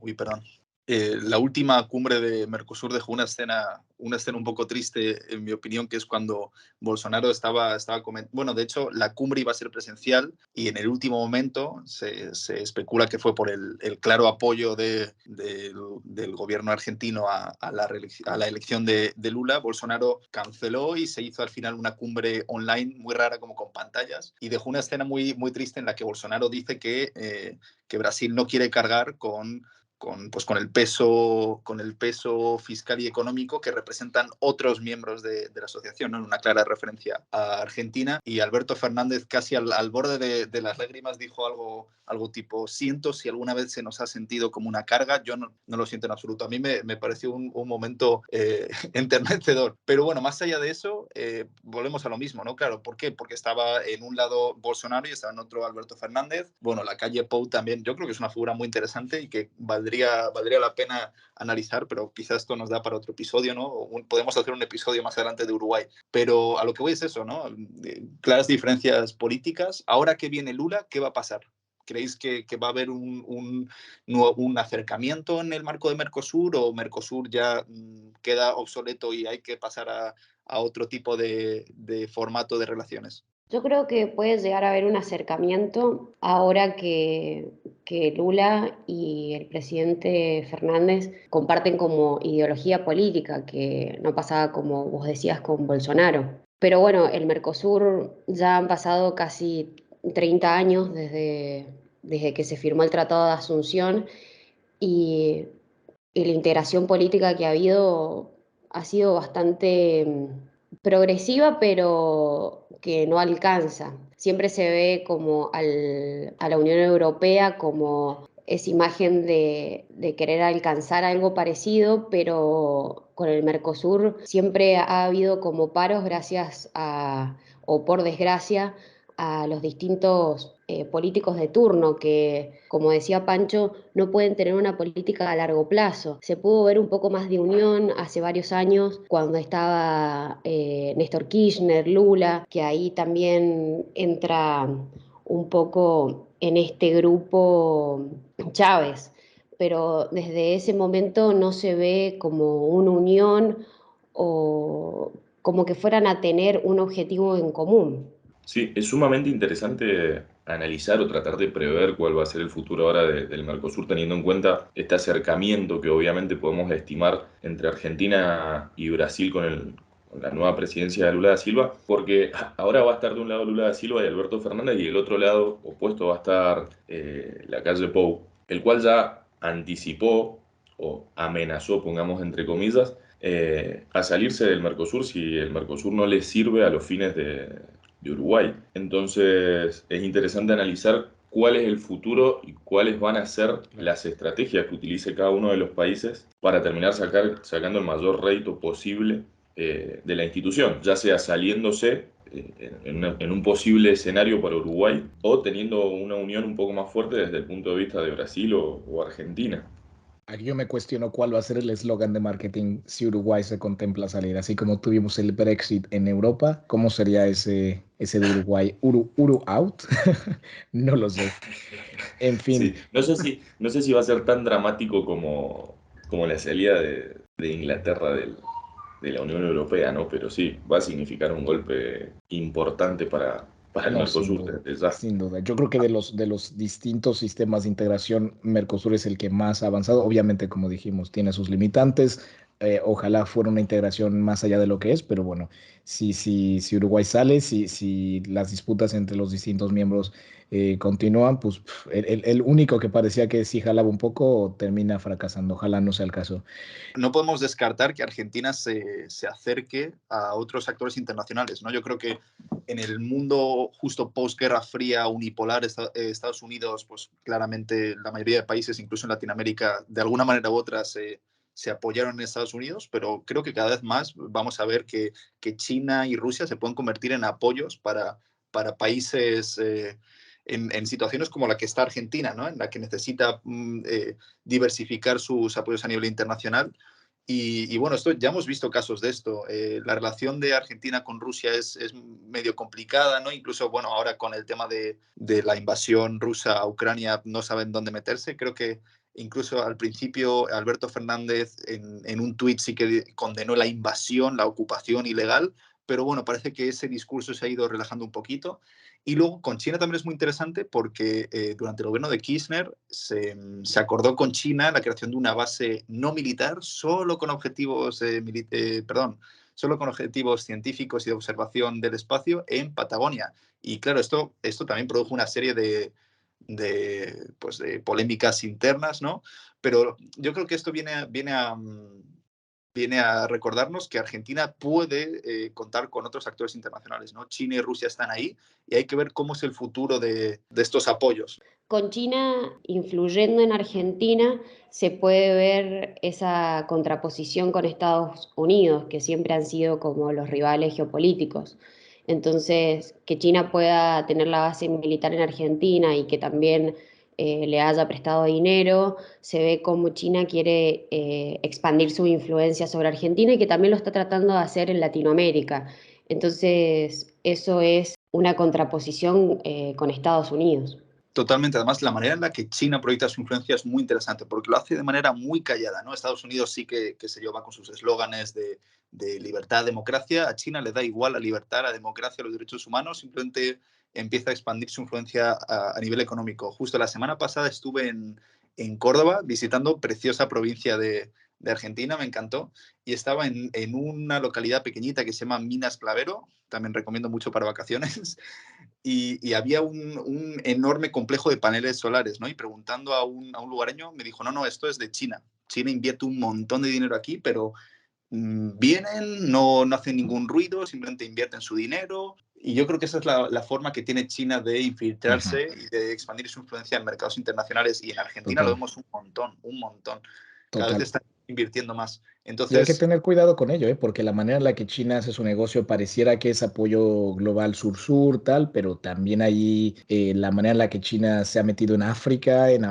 uy, perdón. La última cumbre de Mercosur dejó una escena un poco triste, en mi opinión, que es cuando Bolsonaro estaba bueno, de hecho, la cumbre iba a ser presencial y en el último momento se especula que fue por el claro apoyo del gobierno argentino a la elección de Lula. Bolsonaro canceló y se hizo al final una cumbre online muy rara, como con pantallas, y dejó una escena muy, muy triste en la que Bolsonaro dice que Brasil no quiere cargar con el peso fiscal y económico que representan otros miembros de la asociación, ¿no? En una clara referencia a Argentina. Y Alberto Fernández, casi al borde de las lágrimas, dijo algo tipo: siento si alguna vez se nos ha sentido como una carga, yo no lo siento en absoluto. A mí me pareció un momento enternecedor. Pero bueno, más allá de eso, volvemos a lo mismo, ¿no? Claro, ¿por qué? Porque estaba en un lado Bolsonaro y estaba en otro Alberto Fernández. Bueno, la calle Pou también, yo creo que es una figura muy interesante y que valdría la pena analizar, pero quizás esto nos da para otro episodio, ¿no? Podemos hacer un episodio más adelante de Uruguay. Pero a lo que voy es eso, ¿no? Claras diferencias políticas. Ahora que viene Lula, ¿qué va a pasar? ¿Creéis que va a haber un acercamiento en el marco de Mercosur, o Mercosur ya queda obsoleto y hay que pasar a otro tipo de formato de relaciones? Yo creo que puede llegar a haber un acercamiento ahora que Lula y el presidente Fernández comparten como ideología política, que no pasaba, como vos decías, con Bolsonaro. Pero bueno, el Mercosur ya han pasado casi 30 años desde que se firmó el Tratado de Asunción, y, y la integración política que ha habido ha sido bastante progresiva, pero que no alcanza. Siempre se ve como a la Unión Europea como esa imagen de querer alcanzar algo parecido, pero con el Mercosur siempre ha habido como paros gracias o por desgracia, a los distintos políticos de turno que, como decía Pancho, no pueden tener una política a largo plazo. Se pudo ver un poco más de unión hace varios años cuando estaba Néstor Kirchner, Lula, que ahí también entra un poco en este grupo Chávez, pero desde ese momento no se ve como una unión o como que fueran a tener un objetivo en común. Sí, es sumamente interesante analizar o tratar de prever cuál va a ser el futuro ahora del Mercosur, teniendo en cuenta este acercamiento que obviamente podemos estimar entre Argentina y Brasil con la nueva presidencia de Lula da Silva, porque ahora va a estar de un lado Lula da Silva y Alberto Fernández, y el otro lado opuesto va a estar la calle Pou, el cual ya anticipó o amenazó, pongamos entre comillas, a salirse del Mercosur si el Mercosur no le sirve a los fines de Uruguay. Entonces es interesante analizar cuál es el futuro y cuáles van a ser las estrategias que utilice cada uno de los países para terminar sacando el mayor rédito posible de la institución, ya sea saliéndose en un posible escenario para Uruguay, o teniendo una unión un poco más fuerte desde el punto de vista de Brasil o Argentina. Aquí yo me cuestiono cuál va a ser el eslogan de marketing si Uruguay se contempla salir. Así como tuvimos el Brexit en Europa, ¿cómo sería ese de Uruguay? ¿Uru out? No lo sé. En fin, Sí, no sé si va a ser tan dramático como la salida de Inglaterra de la Unión Europea, ¿no? Pero sí, va a significar un golpe importante para el no, sin Mercosur duda, desde ya. sin duda. Yo creo que de los distintos sistemas de integración, Mercosur es el que más ha avanzado. Obviamente, como dijimos, tiene sus limitantes. Ojalá fuera una integración más allá de lo que es, pero bueno, si Uruguay sale, si las disputas entre los distintos miembros continúan, pues el único que parecía que sí jalaba un poco termina fracasando. Ojalá no sea el caso. No podemos descartar que Argentina se acerque a otros actores internacionales, ¿no? Yo creo que en el mundo justo postguerra fría, unipolar, Estados Unidos, pues claramente la mayoría de países, incluso en Latinoamérica, de alguna manera u otra se apoyaron en Estados Unidos, pero creo que cada vez más vamos a ver que China y Rusia se pueden convertir en apoyos para países en situaciones como la que está Argentina, ¿no? En la que necesita diversificar sus apoyos a nivel internacional. Y bueno, esto, ya hemos visto casos de esto. La relación de Argentina con Rusia es medio complicada, ¿no? Incluso, bueno, ahora con el tema de la invasión rusa a Ucrania no saben dónde meterse. Creo que incluso al principio Alberto Fernández en un tuit sí que condenó la invasión, la ocupación ilegal, pero bueno, parece que ese discurso se ha ido relajando un poquito. Y luego con China también es muy interesante porque durante el gobierno de Kirchner se acordó con China la creación de una base no militar solo con objetivos, solo con objetivos científicos y de observación del espacio en Patagonia. Y claro, esto también produjo una serie pues de polémicas internas, ¿no? Pero yo creo que esto viene a recordarnos que Argentina puede contar con otros actores internacionales, ¿no? China y Rusia están ahí y hay que ver cómo es el futuro de estos apoyos. Con China influyendo en Argentina, se puede ver esa contraposición con Estados Unidos, que siempre han sido como los rivales geopolíticos. Entonces, que China pueda tener la base militar en Argentina y que también le haya prestado dinero, se ve como China quiere expandir su influencia sobre Argentina y que también lo está tratando de hacer en Latinoamérica. Entonces, eso es una contraposición con Estados Unidos. Totalmente. Además, la manera en la que China proyecta su influencia es muy interesante porque lo hace de manera muy callada, ¿no? Estados Unidos sí que se lleva con sus eslóganes de libertad, democracia. A China le da igual la libertad, la democracia, los derechos humanos. Simplemente empieza a expandir su influencia a nivel económico. Justo la semana pasada estuve en Córdoba visitando preciosa provincia de Argentina, me encantó. Y estaba en una localidad pequeñita que se llama Minas Clavero. También recomiendo mucho para vacaciones. Y había un enorme complejo de paneles solares, ¿no? Y preguntando a un lugareño, me dijo, no, esto es de China. China invierte un montón de dinero aquí, pero vienen, no hacen ningún ruido, simplemente invierten su dinero. Y yo creo que esa es la forma que tiene China de infiltrarse y de expandir su influencia en mercados internacionales. Y en Argentina lo Total, vemos un montón, un montón. Cada vez total. están invirtiendo más. Y hay que Entonces, tener cuidado con ello, ¿eh? Porque la manera en la que China hace su negocio pareciera que es apoyo global sur-sur, tal, pero también ahí la manera en la que China se ha metido en África, en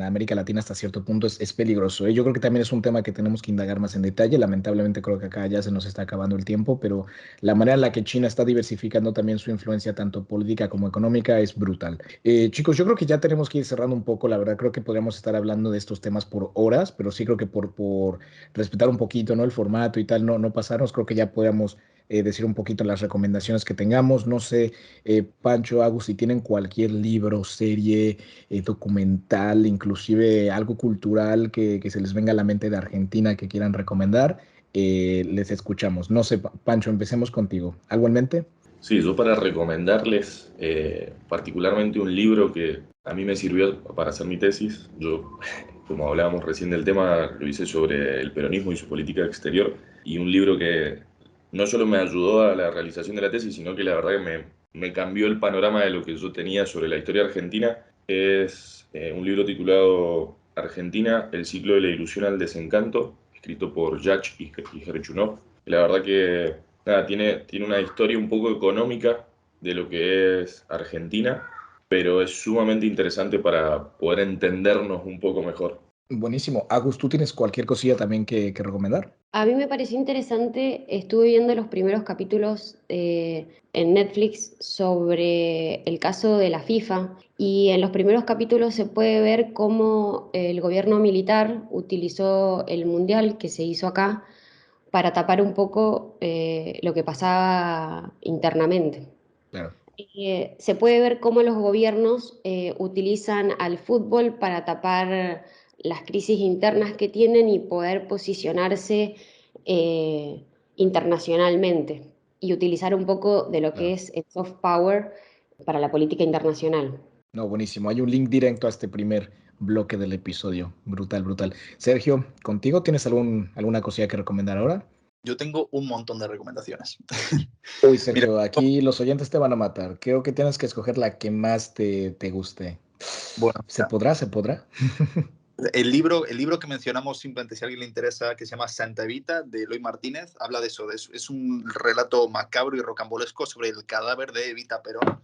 América Latina hasta cierto punto es peligroso, ¿eh? Yo creo que también es un tema que tenemos que indagar más en detalle. Lamentablemente creo que acá ya se nos está acabando el tiempo, pero la manera en la que China está diversificando también su influencia tanto política como económica es brutal. Chicos, yo creo que ya tenemos que ir cerrando un poco, la verdad creo que podríamos estar hablando de estos temas por horas, pero sí creo que por respetar un poquito, ¿no? El formato y tal, no pasarnos. Creo que ya podemos decir un poquito las recomendaciones que tengamos. No sé, Pancho, Agus, si tienen cualquier libro, serie, documental, inclusive algo cultural que se les venga a la mente de Argentina que quieran recomendar, les escuchamos. No sé, Pancho, empecemos contigo. ¿Algo en mente? Sí, yo para recomendarles particularmente un libro que a mí me sirvió para hacer mi tesis. Yo, como hablábamos recién del tema, lo hice sobre el peronismo y su política exterior, y un libro que no solo me ayudó a la realización de la tesis, sino que la verdad que me cambió el panorama de lo que yo tenía sobre la historia argentina. Es un libro titulado Argentina, el ciclo de la ilusión al desencanto, escrito por Jach y Gerchunov. La verdad que nada, tiene una historia un poco económica de lo que es Argentina, pero es sumamente interesante para poder entendernos un poco mejor. Buenísimo. Agus, ¿tú tienes cualquier cosilla también que recomendar? A mí me pareció interesante, estuve viendo los primeros capítulos en Netflix sobre el caso de la FIFA y en los primeros capítulos se puede ver cómo el gobierno militar utilizó el mundial que se hizo acá para tapar un poco lo que pasaba internamente. Claro. Se puede ver cómo los gobiernos utilizan al fútbol para tapar las crisis internas que tienen y poder posicionarse eh, internacionalmente y utilizar un poco de lo que Claro. es el soft power para la política internacional. No, buenísimo. Hay un link directo a este primer bloque del episodio. Brutal, brutal. Sergio, ¿contigo tienes alguna cosilla que recomendar ahora? yo tengo un montón de recomendaciones. Uy, Mira, Sergio, aquí los oyentes te van a matar. Creo que tienes que escoger la que más te guste. bueno, ¿Se podrá? ¿Se podrá? el libro que mencionamos, simplemente si a alguien le interesa, que se llama Santa Evita, de Eloy Martínez, habla de eso. Es un relato macabro y rocambolesco sobre el cadáver de Evita Perón,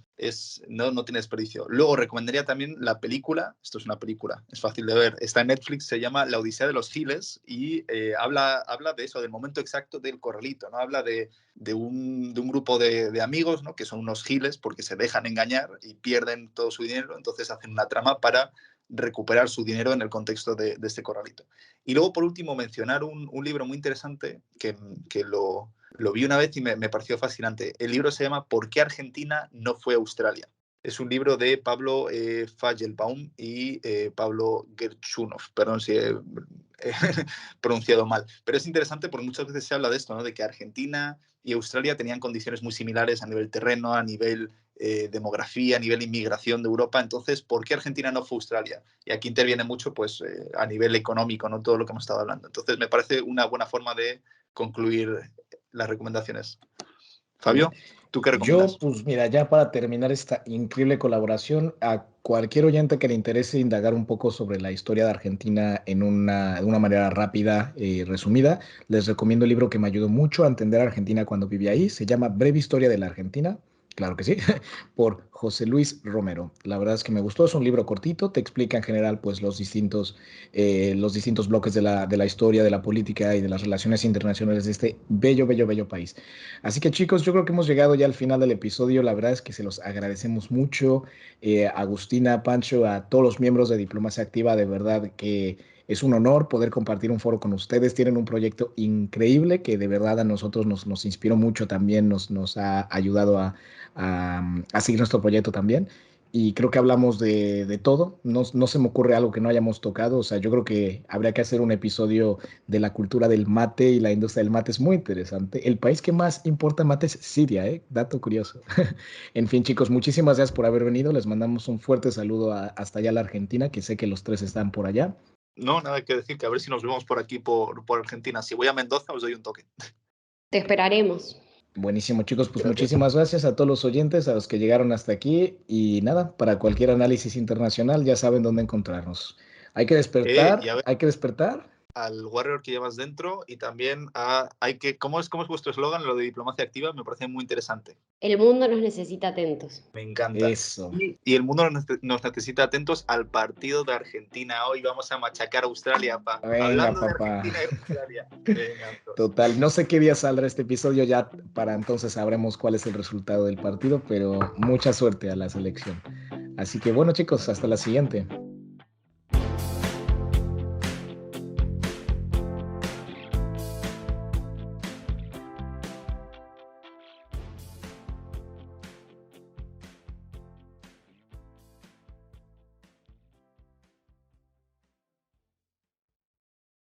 no tiene desperdicio. Luego recomendaría también la película, esto es una película, es fácil de ver, está en Netflix, se llama La Odisea de los Giles y habla de eso, del momento exacto del corralito, ¿no? Habla de un grupo de amigos, ¿no? Que son unos giles porque se dejan engañar y pierden todo su dinero, entonces hacen una trama para recuperar su dinero en el contexto de este corralito. Y luego, por último, mencionar un libro muy interesante que lo vi una vez y me pareció fascinante. El libro se llama ¿Por qué Argentina no fue Australia? Es un libro de Pablo Fagelbaum y Pablo Gerchunov. Perdón si he pronunciado mal. Pero es interesante porque muchas veces se habla de esto, ¿no? De que Argentina y Australia tenían condiciones muy similares a nivel terreno, a nivel demografía, a nivel inmigración de Europa. Entonces, ¿por qué Argentina no fue Australia? Y aquí interviene mucho pues, a nivel económico, ¿no? Todo lo que hemos estado hablando. Entonces, me parece una buena forma de concluir las recomendaciones. Fabio, ¿tú qué recomiendas? Yo, pues mira, ya para terminar esta increíble colaboración, a cualquier oyente que le interese indagar un poco sobre la historia de Argentina de una manera rápida y resumida, les recomiendo el libro que me ayudó mucho a entender a Argentina cuando vivía ahí. Se llama Breve Historia de la Argentina. Claro que sí, por José Luis Romero. La verdad es que me gustó, es un libro cortito, te explica en general pues los distintos bloques de la historia, de la política y de las relaciones internacionales de este bello, bello, bello país. Así que chicos, yo creo que hemos llegado ya al final del episodio. La verdad es que se los agradecemos mucho. Agustina, Pancho, a todos los miembros de Diplomacia Activa, de verdad que es un honor poder compartir un foro con ustedes. Tienen un proyecto increíble que de verdad a nosotros nos inspiró mucho también, nos ha ayudado a seguir nuestro proyecto también. Y creo que hablamos de todo. No se me ocurre algo que no hayamos tocado. O sea, yo creo que habría que hacer un episodio de la cultura del mate y la industria del mate. Es muy interesante. El país que más importa mate es Siria, ¿eh? Dato curioso. En fin, chicos, muchísimas gracias por haber venido. Les mandamos un fuerte saludo hasta allá a la Argentina, que sé que los tres están por allá. No, nada que decir, que a ver si nos vemos por aquí, por Argentina. Si voy a Mendoza, os doy un toque. Te esperaremos. Buenísimo, chicos, pues Gracias. muchísimas gracias a todos los oyentes, a los que llegaron hasta aquí. Y nada, para cualquier análisis internacional ya saben dónde encontrarnos. Hay que Y despertar, a ver, hay que despertar. al Warrior que llevas dentro y también ¿cómo es vuestro eslogan? Lo de diplomacia activa me parece muy interesante. El mundo nos necesita atentos. Me encanta. Eso. Y el mundo nos necesita atentos al partido de Argentina. Hoy vamos a machacar a Australia, pa. Venga, Hablando de papá. Argentina y Australia. Venga, Total, no sé qué día saldrá este episodio, ya para entonces sabremos cuál es el resultado del partido, pero mucha suerte a la selección. Así que bueno, chicos, hasta la siguiente.